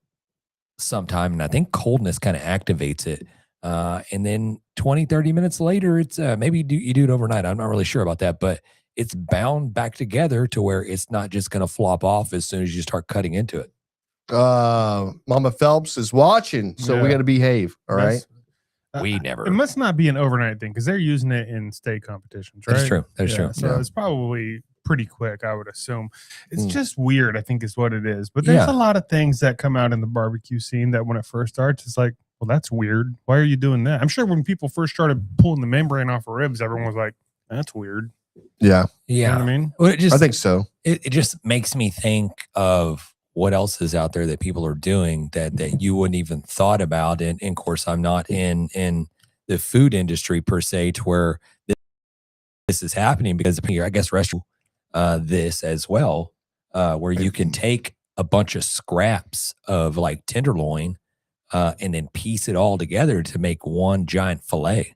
sometime, and I think coldness kind of activates it. And then 20, 30 minutes later, it's maybe you do it overnight. I'm not really sure about that, but it's bound back together to where it's not just going to flop off as soon as you start cutting into it. Mama Phelps is watching, so we got to behave. All right. We never. It must not be an overnight thing because they're using it in state competitions, right? That's true. That's true. So it's probably pretty quick, I would assume. It's just weird, I think, is what it is. But there's a lot of things that come out in the barbecue scene that when it first starts, it's like, well, that's weird. Why are you doing that? I'm sure when people first started pulling the membrane off of ribs, everyone was like, that's weird. Yeah. Yeah. You know what I mean? Well, I think so. It just makes me think of what else is out there that people are doing that you wouldn't even thought about. And of course, I'm not in the food industry per se to where this is happening, because I guess restaurant this as well, where you can take a bunch of scraps of like tenderloin and then piece it all together to make one giant fillet.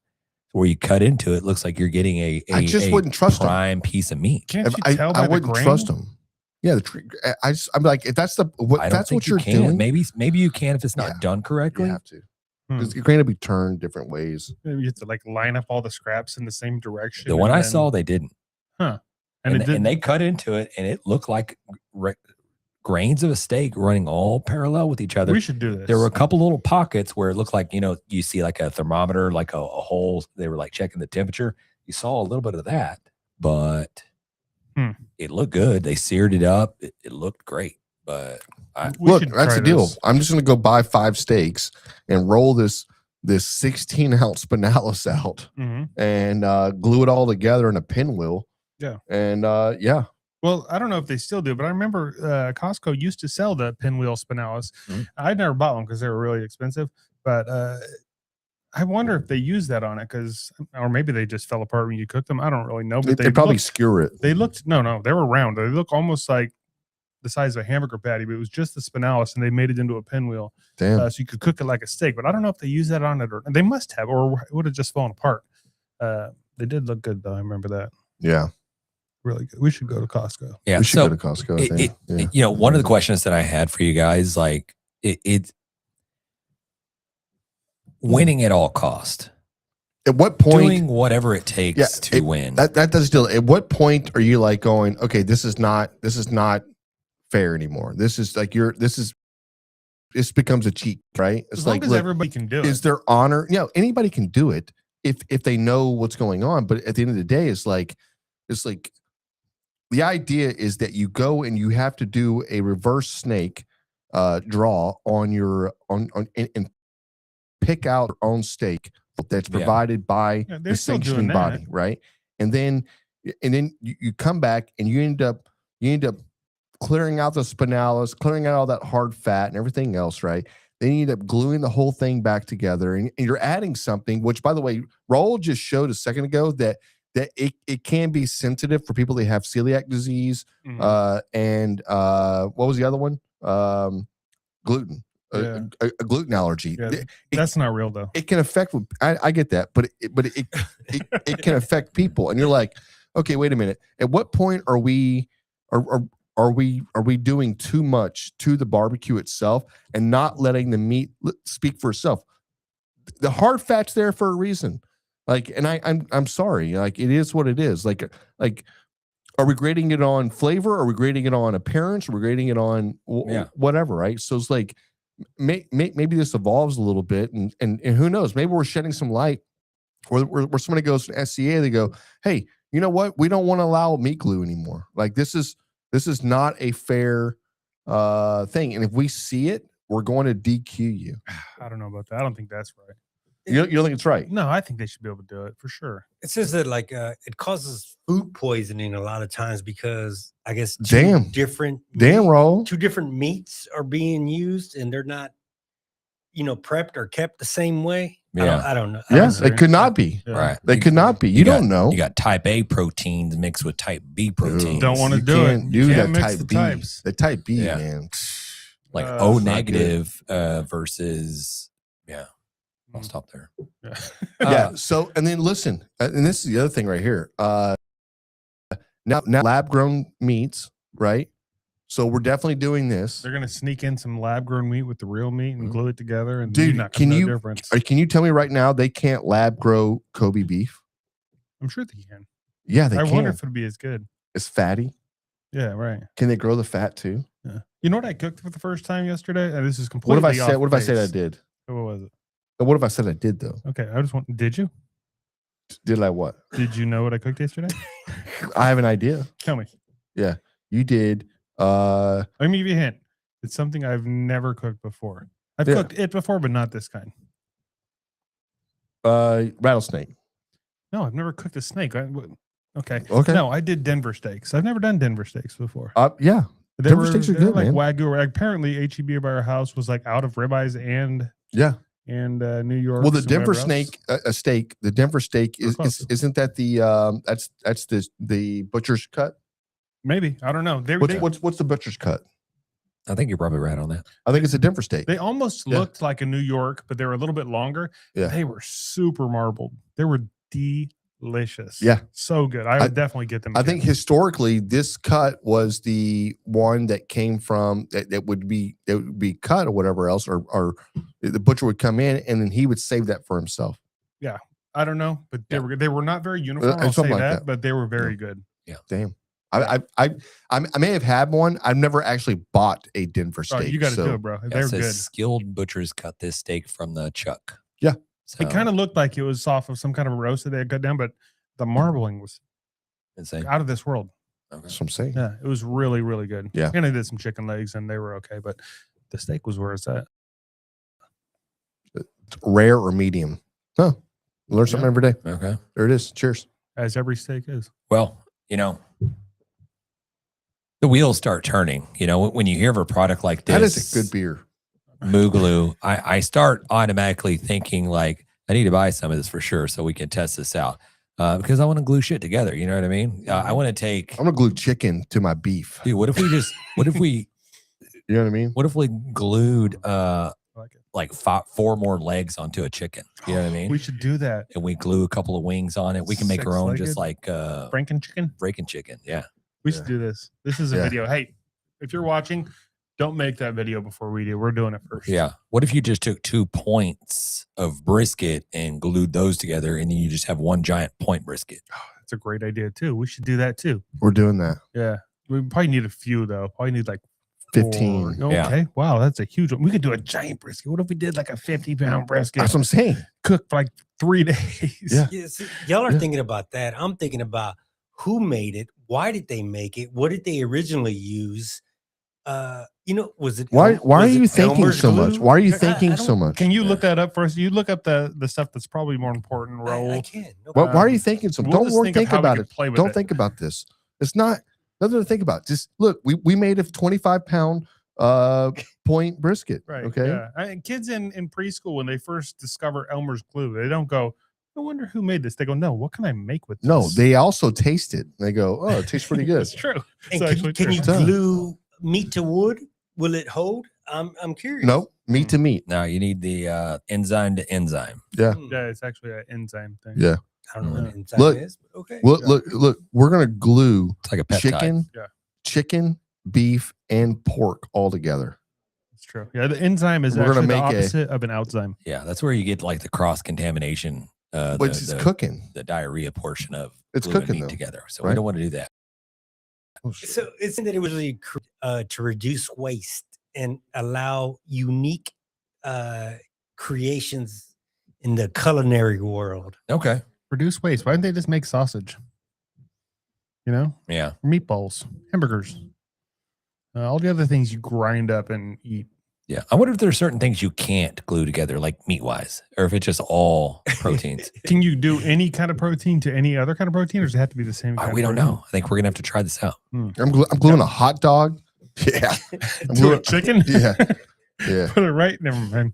Where you cut into it, looks like you're getting I just wouldn't trust prime piece of meat. Can't you tell by I the wouldn't grain? trust them. Yeah, I'm like, if that's that's what you're doing, maybe you can if it's not done correctly. you have to. Because your grain will be turned different ways. Maybe you have to like line up all the scraps in the same direction. The one I saw, they didn't. Huh. And it didn't. they cut into it, and it looked like grains of a steak running all parallel with each other. We should do this. There were a couple little pockets where it looked like, you see like a thermometer, like a hole. They were like checking the temperature. You saw a little bit of that, but it looked good. They seared it up. It looked great. But look, that's the deal. I'm just going to go buy 5 steaks and roll this 16-ounce spinalis out and glue it all together in a pinwheel. Yeah. And Well, I don't know if they still do, but I remember Costco used to sell the pinwheel spinalis. I never bought one because they were really expensive, but I wonder if they use that on it or maybe they just fell apart when you cooked them. I don't really know, but they probably skewer it. They looked, no, they were round. They look almost like the size of a hamburger patty, but it was just the spinalis and they made it into a pinwheel. Damn. So you could cook it like a steak, but I don't know if they use that on it or they must have, or it would have just fallen apart. They did look good though. I remember that. Yeah. Really good. We should go to Costco. Yeah, we should go to Costco. I think. One of the questions that I had for you guys, like it's winning at all cost. At what point? Doing whatever it takes to win. That does deal. At what point are you like going, okay, this is not fair anymore. This is like this becomes a cheat, right? It's as long like, as look, everybody can do it. Is there honor? Anybody can do it if they know what's going on. But at the end of the day, it's like the idea is that you go and you have to do a reverse snake draw on your and pick out your own steak that's provided by the sanctioning body, right? And then you come back and you end up clearing out the spinalis, clearing out all that hard fat and everything else, right? Then you end up gluing the whole thing back together, and you're adding something, which, by the way, Raul just showed a second ago that it can be sensitive for people that have celiac disease, and what was the other one? Gluten. A gluten allergy. Yeah, that's not real though. It can affect. I get that, but it can affect people. And you're like, okay, wait a minute. At what point are we doing too much to the barbecue itself and not letting the meat speak for itself? The hard fat's there for a reason. Like, and I'm sorry. Like, it is what it is. Like, are we grading it on flavor? Are we grading it on appearance? Are we grading it on whatever? Right. So it's like, maybe this evolves a little bit, and who knows? Maybe we're shedding some light. Where somebody goes to SCA, they go, hey, you know what? We don't want to allow meat glue anymore. Like, this is not a fair thing. And if we see it, we're going to DQ you. I don't know about that. I don't think that's right. You don't think it's right? No, I think they should be able to do it for sure. It says that like it causes food poisoning a lot of times because I guess Damn roll. 2 different meats are being used and they're not, prepped or kept the same way. Yeah. I don't know. Yes, it could not be. Yeah. Right. They could not be. You don't know. You got type A proteins mixed with type B proteins. Don't want to You do can't it. do You that can't mix type the B. types. The type B, Yeah. man. Like It's O not negative versus I'll stop there. Yeah. Yeah. So, and then listen, and this is the other thing right here. Now lab grown meats, right? So we're definitely doing this. They're gonna sneak in some lab grown meat with the real meat and glue it together. And Dude, you're not gonna know the difference. Can you tell me right now they can't lab grow Kobe beef? I'm sure they can. Yeah, they I can. wonder if it'd be as good. It's fatty. Yeah, right. Can they grow the fat too? Yeah. You know what I cooked for the first time yesterday? And this is What completely. if I said? What if I said I did? What was it? What if I said I did though? Okay, I just want. Did you? Did I what? Did you know what I cooked yesterday? I have an idea. Tell me. Yeah, you did. Let me give you a hint. It's something I've never cooked before. I've cooked it before, but not this kind. Rattlesnake. No, I've never cooked a snake. Okay. Okay. No, I did Denver steaks. I've never done Denver steaks before. Yeah. They Denver steaks are good, like man. Wagyu. Apparently, HEB by our house was like out of ribeyes and Yeah. New York. Well, the Denver snake, steak. The Denver steak We're close. isn't that the that's the butcher's cut? Maybe, I don't know. What's the butcher's cut? I think you're probably right on that. I think it's a Denver steak. They almost looked like a New York, but they were a little bit longer. Yeah. They were super marbled. They were delicious. Yeah. So good. I would definitely get them. I again. think historically this cut was the one that came from that would be cut or whatever else, or the butcher would come in and then he would save that for himself. Yeah. I don't know, but they were not very uniform. I'll say something like that, that. but they were very good. Yeah. Damn. I may have had one. I've never actually bought a Denver steak. Oh, you got to do it, bro. Yeah, They're it says good. skilled butchers cut this steak from the chuck. Yeah. So, It kind of looked like it was off of some kind of roast that they had cut down, but the marbling was insane. out of this world. Okay. That's what I'm saying. Yeah, it was really, really good. Yeah. And I did some chicken legs and they were okay, but the steak was where it's at. Rare or medium? Huh. Learn something every day. Okay. There it is. Cheers. As every steak is. Well, the wheels start turning. When you hear of a product like this, That is a good beer. Moogaloo, I start automatically thinking like, I need to buy some of this for sure so we can test this out. Because I want to glue shit together. You know what I mean? I want to take. I'm gonna glue chicken to my beef. Dude, what if we You know what I mean? What if we glued I like it. like 4 more legs onto a chicken? You know what I mean? We should do that. And we glue a couple of wings on it. We can make our own, just Six-legged? like Franken chicken? breaking chicken. Yeah. We should do this. This is a Yeah. video. Hey, if you're watching, don't make that video before we do. We're doing it first. Yeah. What if you just took 2 points of brisket and glued those together, and then you just have one giant point brisket? That's a great idea too. We should do that too. We're doing that. Yeah. We probably need a few though. Probably need like 15. 4. Yeah. Okay. Wow, that's a huge one. We could do a giant brisket. What if we did like a 50-pound brisket? That's what I'm saying. Cooked for like 3 days. Yeah. Yeah, see, y'all are Yeah. thinking about that. I'm thinking about who made it, why did they make it, what did they originally use? Was it Why are was you it thinking Elmer's so glue? much? Why are you I thinking so don't- much? Can you look that up first? You look up the stuff that's probably more important. Roll. I can. No Why are problem. you thinking so? We'll Don't just worry. think of Think how we about could it. play with Don't it. think about this. It's not nothing to think about. Just look. We made a 25-pound point brisket. Right. Okay. Yeah. Kids in preschool, when they first discover Elmer's glue, they don't go, I wonder who made this. They go, no, what can I make with this? No, they also taste it. They go, oh, it tastes pretty good. It's true. And It's can, actually can true. you glue meat to wood? Will it hold? I'm curious. No, meat to meat. Now you need the enzyme to enzyme. Yeah. Hmm. Yeah, it's actually an enzyme thing. Yeah. I don't know what enzyme Look, is, but okay. Look. We're gonna glue It's like a peptide. chicken, beef, and pork all together. It's true. Yeah, the enzyme is We're gonna actually the make a- opposite of an outzyme. Yeah, that's where you get like the cross contamination. But it's cooking. the diarrhea portion of It's gluing cooking, meat though, together. So right? we don't want to do that. Oh, shit. So it's that it was really to reduce waste and allow unique creations in the culinary world. Okay. Reduce waste. Why didn't they just make sausage? Yeah. Meatballs, hamburgers, all the other things you grind up and eat. Yeah. I wonder if there's certain things you can't glue together, like meat wise, or if it's just all proteins. Can you do any kind of protein to any other kind of protein, or does it have to be the same? Kind We of don't protein? know. I think we're gonna have to try this out. I'm gluing a hot dog. Yeah. I'm To a gluing- chicken? Yeah. Yeah. Put it right. Never mind.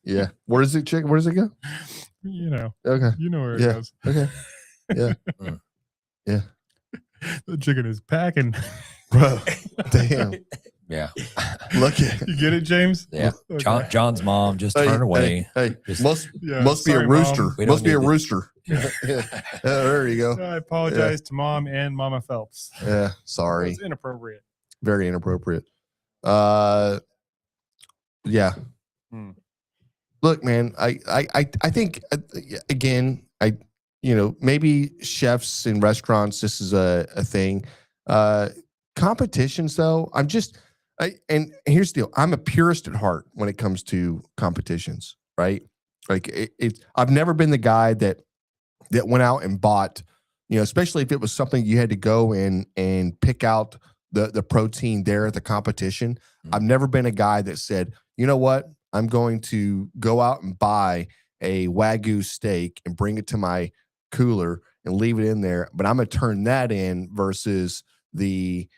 Yeah. Where does it chicken? Where does it go? Okay. You know where it Yeah. goes. Okay. Yeah. Yeah. The chicken is packing. Bro. Damn. Yeah. Look at You get it, James? Yeah. Okay. John's mom just turned away. Hey, Just- must Yeah, must be sorry, a rooster. Mom. We don't Must be a need it. rooster. Yeah. There you go. I apologize to Mom and Mama Phelps. Yeah. Sorry. It's inappropriate. Very inappropriate. Yeah. Look, man, I think again, maybe chefs in restaurants, this is a thing. Competitions, though, and here's the deal. I'm a purist at heart when it comes to competitions, right? Like I've never been the guy that went out and bought, especially if it was something you had to go in and pick out the protein there at the competition. I've never been a guy that said, you know what, I'm going to go out and buy a Wagyu steak and bring it to my cooler and leave it in there, but I'm going to turn that in versus the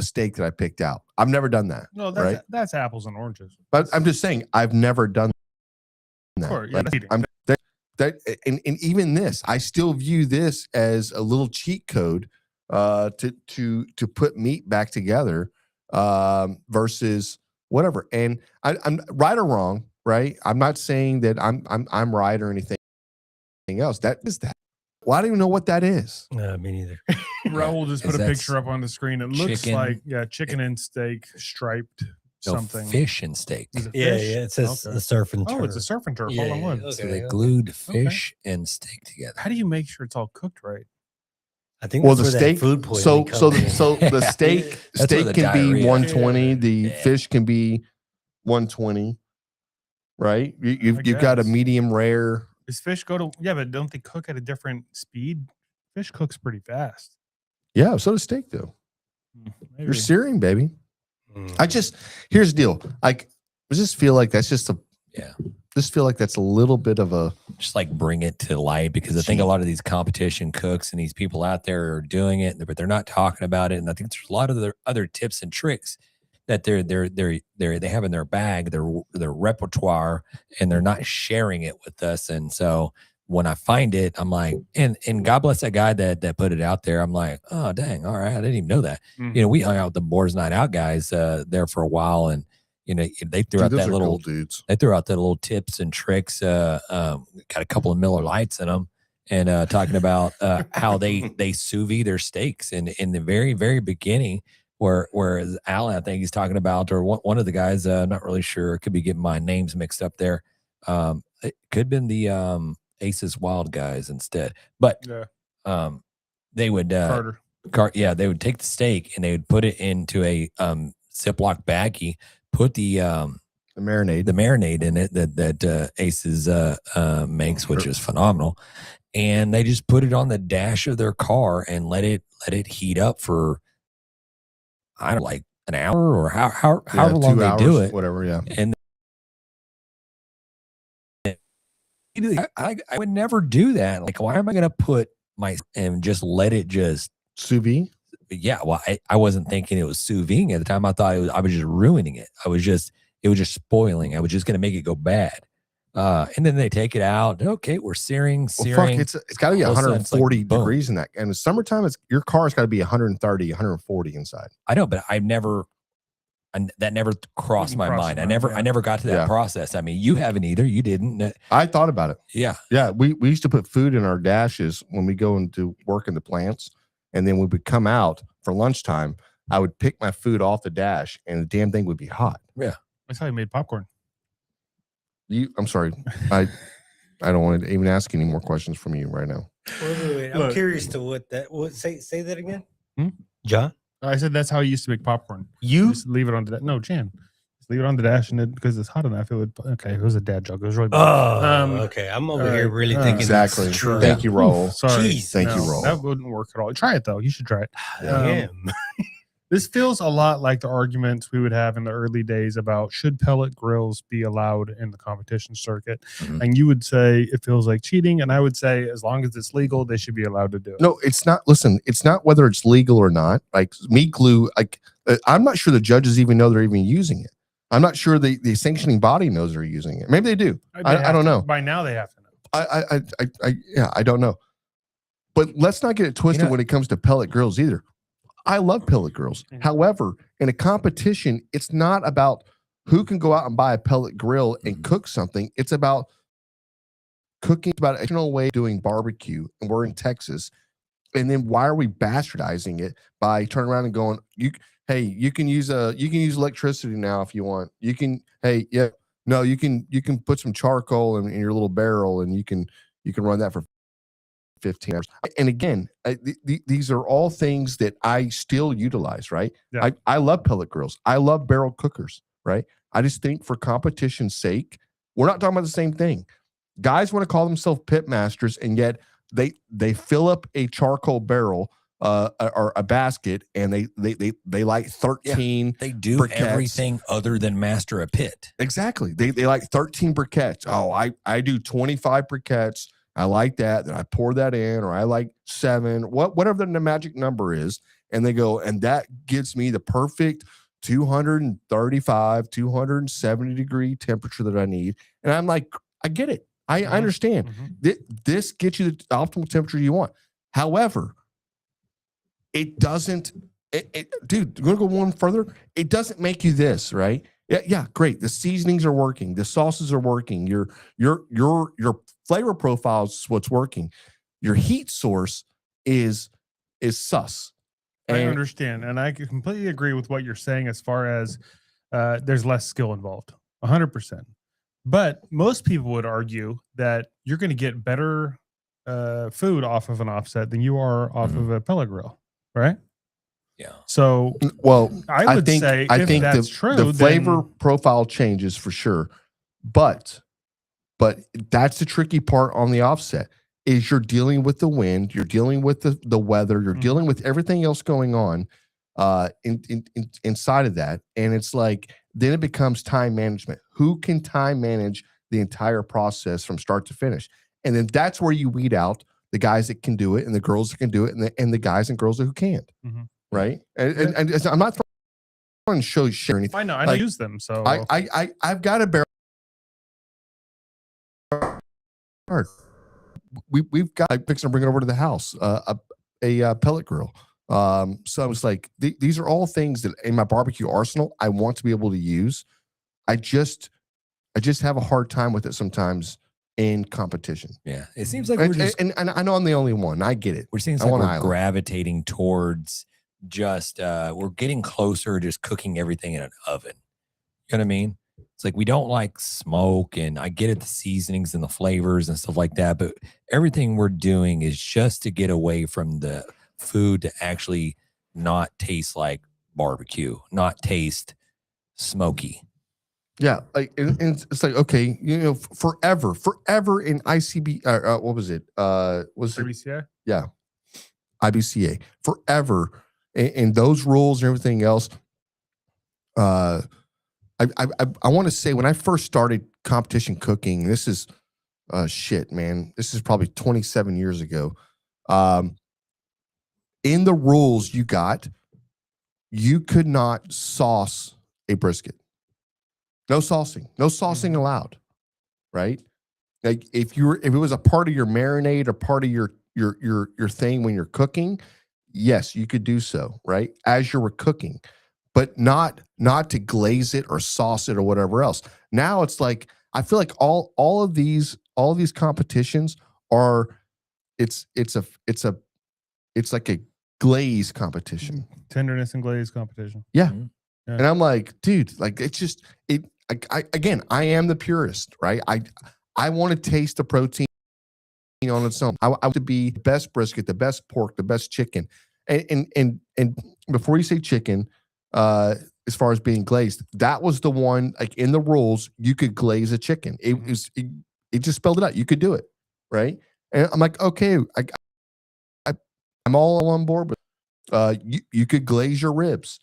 steak that I picked out. I've never done that. No, that's apples and oranges. But I'm just saying, I've never done that. Of course, yeah, and even this, I still view this as a little cheat code to put meat back together versus whatever. And I'm right or wrong, right? I'm not saying that I'm right or anything else. That is that. Well, I don't even know what that is. Me neither. Raul just put a picture up on the screen. It looks like chicken and steak striped something. Fish and steak. Yeah, it says the surf and turf. Oh, it's a surf and turf. Yeah, All in one. okay. So they glued fish and steak together. How do you make sure it's all cooked right? I think Well, that's the where that steak. food poisoning So comes in. the steak That's where steak the can be diarrhea- 120. The Yeah. fish can be 120. Right? You've got a guess. medium rare. Does fish go to? Yeah, but don't they cook at a different speed? Fish cooks pretty fast. Yeah, so does steak though. Maybe. You're searing, baby. Mm. Here's the deal. Like, I just feel like that's just Yeah. Just feel like that's a little bit of a Just like bring it to light, because I think a lot of these competition cooks and these people out there are doing it, but they're not talking about it. And I think there's a lot of other tips and tricks that they have in their bag, their repertoire, and they're not sharing it with us. And so when I find it, I'm like, and God bless that guy that put it out there. I'm like, oh dang, all right, I didn't even know that. We hung out with the Boars Night Out guys there for a while, and they threw out that little dudes. They threw out that little tips and tricks. Got a couple of Miller Lights in them, and talking about how they sous vide their steaks in the very, very beginning. Whereas Alan, I think he's talking about, or one of the guys, not really sure, could be getting my names mixed up there. It could have been the Aces Wild guys instead, but they would Carter. they would take the steak and they would put it into a Ziploc baggie, put the marinade in it that Aces makes, which is phenomenal, and they just put it on the dash of their car and let it heat up for, I don't know, like an hour or however long 2 they hours, do it, whatever. Yeah. and I would never do that. Like, why am I going to put and just let it just Sous vide? Yeah, well, I wasn't thinking it was sous vide at the time. I thought I was just ruining it. it was just spoiling. I was just going to make it go bad. And then they take it out. Okay, we're searing. Well, fuck, it's got to be All of a sudden, it's like, 140 boom. degrees in that. And in summertime, your car's got to be 130, 140 inside. I know, but that never crossed my mind. I never got to that process. I mean, you haven't either. You didn't. I thought about it. Yeah. Yeah. We used to put food in our dashes when we go into work in the plants. And then we would come out for lunchtime. I would pick my food off the dash and the damn thing would be hot. Yeah. That's how you made popcorn. I'm sorry. I don't want to even ask any more questions from you right now. Wait. I'm curious to say that again. Hmm? John? I said that's how you used to make popcorn. You just leave it on the no, Jan. Just leave it on the dash, and because it's hot enough, it would. Okay, it was a dad joke. It was really bad. Okay. I'm over here really thinking Exactly. this is true. Thank you, Raul. Sorry. Jeez. Thank you, Raul. That wouldn't work at all. Try it though. You should try it. Damn. This feels a lot like the arguments we would have in the early days about should pellet grills be allowed in the competition circuit. Mhm. And you would say it feels like cheating. And I would say as long as it's legal, they should be allowed to do it. No, it's not. Listen, it's not whether it's legal or not. Like meat glue, I'm not sure the judges even know they're even using it. I'm not sure the sanctioning body knows they're using it. Maybe they do. I don't know. By now they have to know. I don't know. But let's not get it twisted when it comes to pellet grills either. I love pellet grills. Mhm. However, in a competition, it's not about who can go out and buy a pellet grill and cook something. It's about cooking. It's about an additional way of doing barbecue. And we're in Texas. And then why are we bastardizing it by turning around and going, hey, you can use electricity now if you want. You can, hey, yeah, no, you can put some charcoal in your little barrel and you can run that for 15 hours. And again, these are all things that I still utilize, right? Yeah. I love pellet grills. I love barrel cookers, right? I just think for competition's sake, we're not talking about the same thing. Guys want to call themselves pit masters, and yet they fill up a charcoal barrel or a basket, and they like 13. They do briquettes. Everything other than master a pit. Exactly. They like 13 briquettes. Oh, I do 25 briquettes. I like that. Then I pour that in, or I like 7, whatever the magic number is. And they go, and that gives me the perfect 235, 270 degree temperature that I need. And I'm like, I get it. I understand. This gets you the optimal temperature you want. However, it doesn't, dude, you're going to go one further. It doesn't make you this, right? Yeah, great. The seasonings are working. The sauces are working. Your flavor profile is what's working. Your heat source is sus. I understand, and I completely agree with what you're saying as far as there's less skill involved, 100%. But most people would argue that you're going to get better food off of an offset than you are off of a pellet grill, right? Yeah. So, well, I would say if that's true, the flavor profile changes for sure, but that's the tricky part on the offset. Is you're dealing with the wind, you're dealing with the weather, you're dealing with everything else going on inside of that, and it's like then it becomes time management. Who can time manage the entire process from start to finish? And then that's where you weed out the guys that can do it and the girls that can do it, and the guys and girls who can't. Right? And I'm not trying to show you share anything. I know I use them, so I've got a barrel. We've got fixing to bring it over to the house, a pellet grill. So I was like, these are all things that in my barbecue arsenal I want to be able to use. I just have a hard time with it sometimes in competition. Yeah, it seems like we're just, and I know I'm the only one. I get it. We're seeing like we're gravitating towards just we're getting closer, just cooking everything in an oven. You know what I mean? It's like we don't like smoke, and I get it, the seasonings and the flavors and stuff like that, but everything we're doing is just to get away from the food to actually not taste like barbecue, not taste smoky. Yeah, like and it's like, okay, forever in ICB, what was it? Was it IBCA? Yeah, IBCA forever, and those rules and everything else. I want to say when I first started competition cooking, this is shit, man. This is probably 27 years ago. In the rules you could not sauce a brisket. No saucing allowed, right? Like if it was a part of your marinade or part of your thing when you're cooking, yes, you could do so, right? As you were cooking, but not to glaze it or sauce it or whatever else. Now it's like I feel like all of these competitions are it's like a glaze competition, tenderness and glaze competition. Yeah. And I'm like, dude, like it's just I am the purist, right? I want to taste the protein on its own. I want to be the best brisket, the best pork, the best chicken, and before you say chicken, as far as being glazed, that was the one, like in the rules, you could glaze a chicken. It just spelled it out. You could do it, right? And I'm like, okay, I'm all on board, but you could glaze your ribs,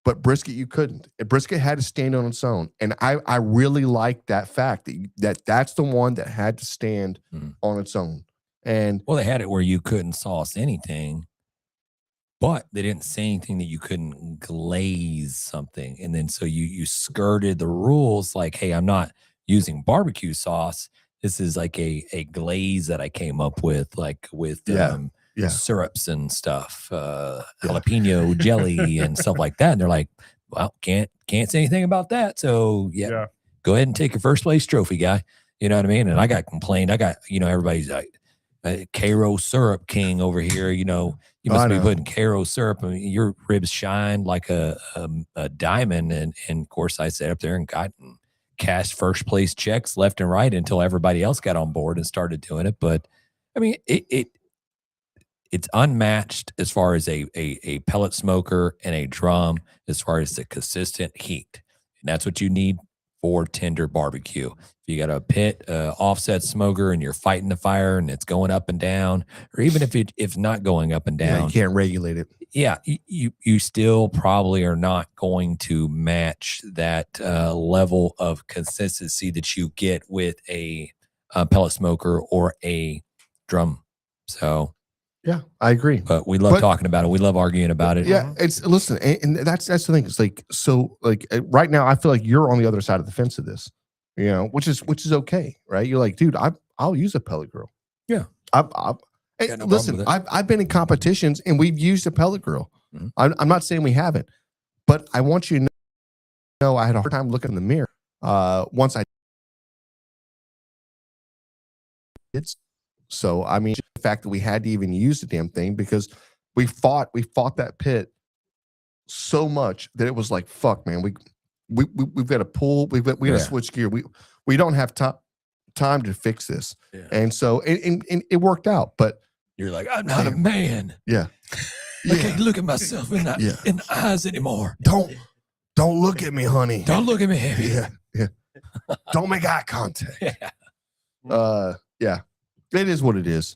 but brisket you couldn't. A brisket had to stand on its own, and I really like that fact that's the one that had to stand on its own. And well, they had it where you couldn't sauce anything, but they didn't say anything that you couldn't glaze something. And then so you skirted the rules, like, hey, I'm not using barbecue sauce. This is like a glaze that I came up with, like with syrups and stuff, jalapeno jelly and stuff like that. And they're like, well, can't say anything about that. So go ahead and take your first place trophy, guy. You know what I mean? And I got complained. I got, everybody's like, Cairo syrup king over here. You know, you must be putting Cairo syrup. I mean, your ribs shine like a diamond. And of course, I sat up there and cashed first place checks left and right until everybody else got on board and started doing it. But I mean, it's unmatched as far as a pellet smoker and a drum, as far as the consistent heat. And that's what you need for tender barbecue. If you got a pit offset smoker and you're fighting the fire and it's going up and down, or even if it's not going up and down, you can't regulate it. Yeah, you still probably are not going to match that level of consistency that you get with a pellet smoker or a drum. So yeah, I agree. But we love talking about it. We love arguing about it. Yeah, listen, and that's the thing. It's like, so like right now, I feel like you're on the other side of the fence of this, you know, which is okay, right? You're like, dude, I'll use a pellet grill. Yeah, listen, I've been in competitions and we've used a pellet grill. Mm-hmm. I'm not saying we haven't, but I want you to know I had a hard time looking in the mirror once I did. So I mean, the fact that we had to even use the damn thing, because we fought that pit so much that it was like, fuck, man, we've got to pull, we got to switch gear. We don't have time to fix this. Yeah. And so and it worked out, but you're like, I'm not a man. Yeah. I can't look at myself in the eyes anymore. Don't look at me, honey. Don't look at me. Yeah. Don't make eye contact. Yeah. It is what it is.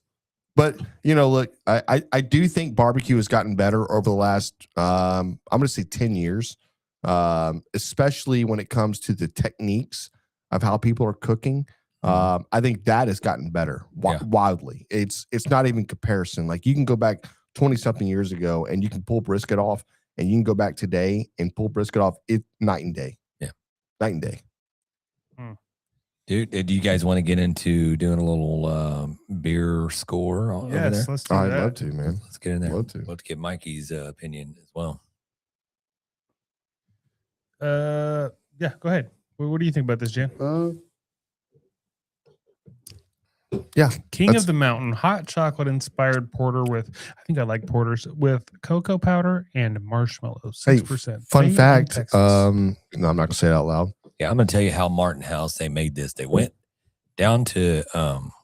But, you know, look, I do think barbecue has gotten better over the last, I'm going to say 10 years, especially when it comes to the techniques of how people are cooking. I think that has gotten better wildly. It's not even comparison. Like, you can go back 20-something years ago and you can pull brisket off, and you can go back today and pull brisket off. It's night and day. Yeah. Night and day. Dude, do you guys want to get into doing a little beer score over there? Yes, let's do that. I'd love to, man. Let's get in there. Love to get Mikey's opinion as well. Yeah, go ahead. What do you think about this, Jan? Yeah. King of the Mountain hot chocolate inspired porter with, I think I like porters, with cocoa powder and marshmallows. 6%. Hey, fun fact. No, I'm not gonna say it out loud. Yeah, I'm gonna tell you how Martin House they made this. They went down to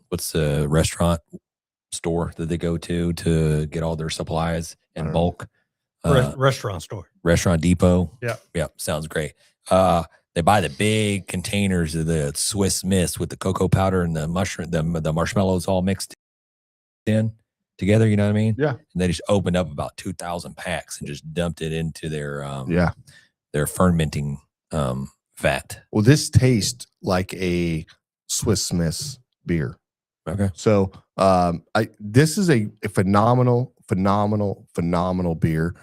what's the restaurant store that they go to get all their supplies in bulk? Restaurant store. Restaurant Depot. Yeah. Yeah, sounds great. They buy the big containers of the Swiss Miss with the cocoa powder and the mushroom, the marshmallows all mixed in together. You know what I mean? Yeah. And they just opened up about 2,000 packs and just dumped it into their fermenting vat. Well, this tastes like a Swiss Miss beer. Okay. So this is a phenomenal beer.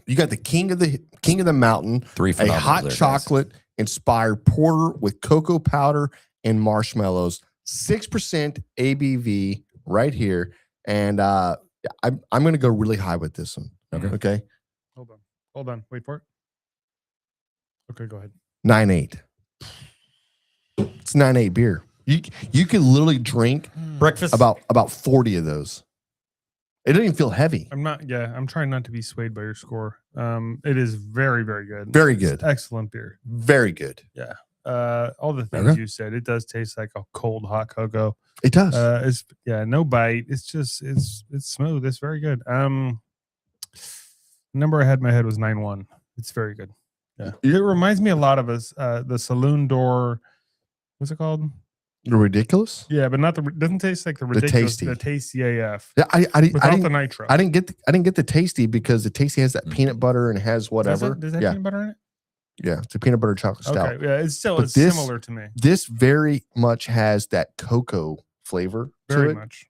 You got the king of the mountain, a hot chocolate inspired porter with cocoa powder and marshmallows, 6% ABV right here. And I'm going to go really high with this one. Okay. Hold on. Wait for it. Okay, go ahead. 9.8. It's 9.8 beer. You could literally drink breakfast about 40 of those. It doesn't even feel heavy. I'm trying not to be swayed by your score. It is very, very good. Very good. It's excellent beer. Very good. Yeah. All the things you said. It does taste like a cold hot cocoa. It does. No bite. It's just it's smooth. It's very good. Number I had in my head was 9.1. It's very good. Yeah. It reminds me a lot of the saloon door. What's it called? The ridiculous? Yeah, but not doesn't taste like the ridiculous. The tasty AF. Yeah, I didn't the nitro. I didn't get the tasty because the tasty has that peanut butter and has whatever. Does that peanut butter in it? Yeah, it's a peanut butter chocolate stout. Okay, yeah, it's similar to me. This very much has that cocoa flavor very to it. Much.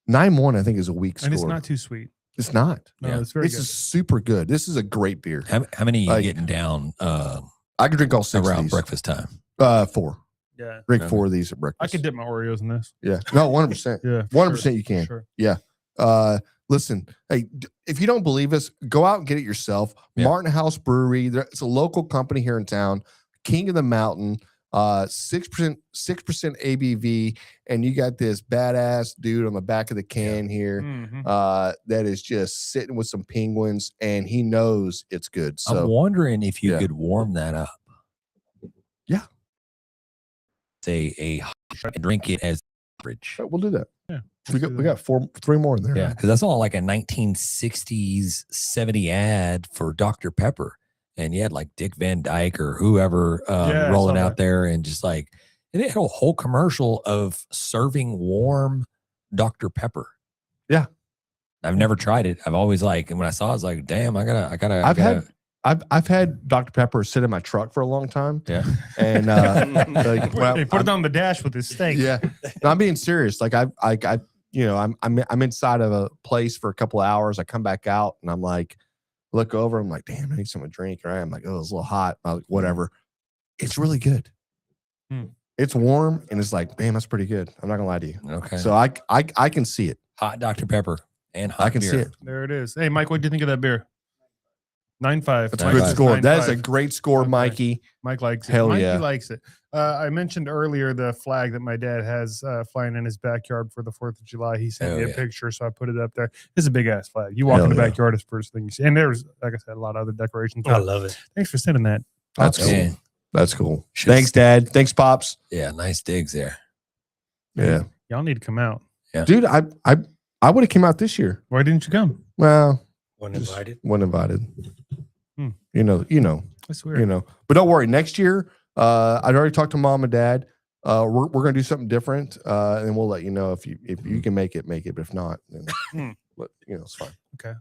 9.1, I think, is a weak score. And it's not too sweet. It's not. No, it's very good. This is super good. This is a great beer. How many are you getting down? I could drink all 6 around of these. breakfast time. 4. Yeah. Drink 4 of these at breakfast. I could dip my Oreos in this. Yeah. No, 100%. Yeah. 100% you can. Sure. Yeah. Listen, hey, if you don't believe us, go out and get it yourself. Yeah. Martin House Brewery. It's a local company here in town. King of the Mountain. 6% ABV, and you got this badass dude on the back of the can here that is just sitting with some penguins, and he knows it's good. So I'm wondering if you could warm that up. Yeah. Say a drink it as beverage. We'll do that. Yeah. We got 3 more in there. Yeah, because I saw like a 1960s 70 ad for Dr. Pepper, and you had like Dick Van Dyke or whoever rolling out there, and just like, and it had a whole commercial of serving warm Dr. Pepper. Yeah, I've never tried it. I've always like, and when I saw it, I was like, damn, I've had Dr. Pepper sit in my truck for a long time. Yeah, and they put it on the dash with his steak. Yeah, no, I'm being serious. Like I'm inside of a place for a couple of hours. I come back out and I'm like, look over. I'm like, damn, I need something to drink. Right? I'm like, oh, it's a little hot. I'm like, whatever. It's really good. It's warm and it's like, damn, that's pretty good. I'm not gonna lie to you. Okay. So I can see it. Hot Dr. Pepper and hot I can beer. see it. There it is. Hey, Mike, what do you think of that beer? 9.5. That's a good score. That is a great score, Okay. Mikey. Mike likes it. Hell Mikey yeah. likes it. I mentioned earlier the flag that my dad has flying in his backyard for the 4th of July. He sent me a picture, so I put it up there. It's a big ass flag. You walk in the backyard, it's the first thing you see. And there's, like I said, a lot of other decorations. I love it. Thanks for sending that. That's cool. Yeah. That's cool. Thanks, Dad. Thanks, Pops. Yeah, nice digs there. Yeah. Y'all need to come out. Yeah. Dude, I would have came out this year. Why didn't you come? Well, Wasn't invited. wasn't invited. Hmm. You know. That's weird. You know. But don't worry. Next year, I'd already talked to Mom and Dad. We're gonna do something different, and we'll let you know if you can make it. But if not, then it's fine. Okay.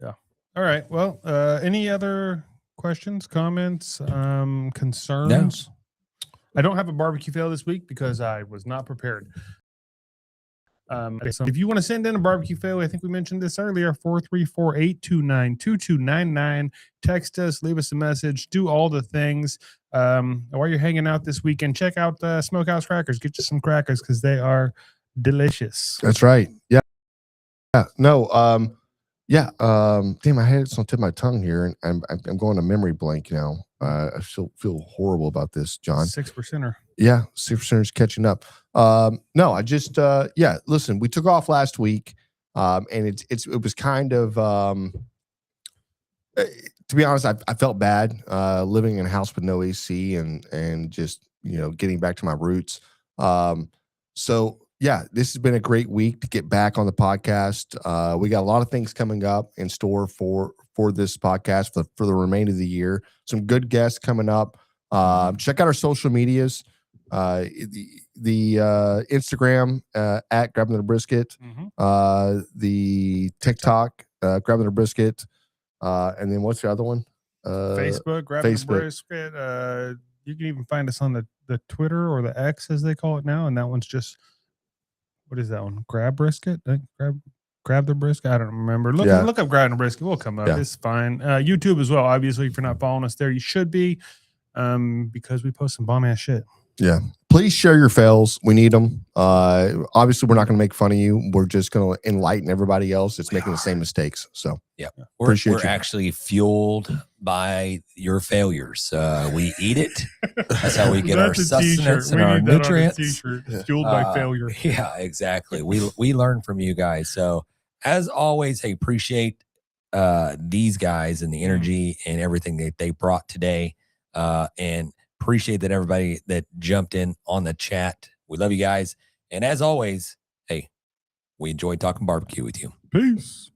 Yeah. All right. Well, any other questions, comments, concerns? No. I don't have a barbecue fail this week because I was not prepared. So if you want to send in a barbecue fail, I think we mentioned this earlier, 434-829-2299. Text us, leave us a message, do all the things. While you're hanging out this weekend, check out Smokehouse Crackers. Get you some crackers because they are delicious. That's right. Yeah. No. Damn, I had it on the tip of my tongue here, and I'm going to memory blank now. I still feel horrible about this, John. 6%er. Yeah, 6%ers catching up. No, I just listen, we took off last week, and it was kind of to be honest, I felt bad living in a house with no AC and just getting back to my roots. So yeah, this has been a great week to get back on the podcast. We got a lot of things coming up in store for this podcast for the remainder of the year. Some good guests coming up. Check out our social medias. The Instagram at Grabbing the Brisket, the TikTok Grabbing the Brisket, and then what's the other one? Facebook, Grabbing the Brisket. You can even find us on the Twitter or the X as they call it now, and that one's just, what is that one? Grab Brisket? Grab the Brisket? I don't remember. Look up Grab the Brisket. We'll come up. Yeah. It's fine. YouTube as well. Obviously, if you're not following us there, you should be, because we post some bomb ass shit. Yeah. Please share your fails. We need them. Obviously, we're not going to make fun of you. We're just going to enlighten everybody else that's making the same mistakes. So yeah, we're actually fueled by your failures. We eat it. That's how we get our sustenance and our nutrients. Fueled by failure. Yeah, exactly. We learn from you guys. So as always, I appreciate these guys and the energy and everything that they brought today. And appreciate that everybody that jumped in on the chat. We love you guys. And as always, hey, we enjoyed talking barbecue with you. Peace.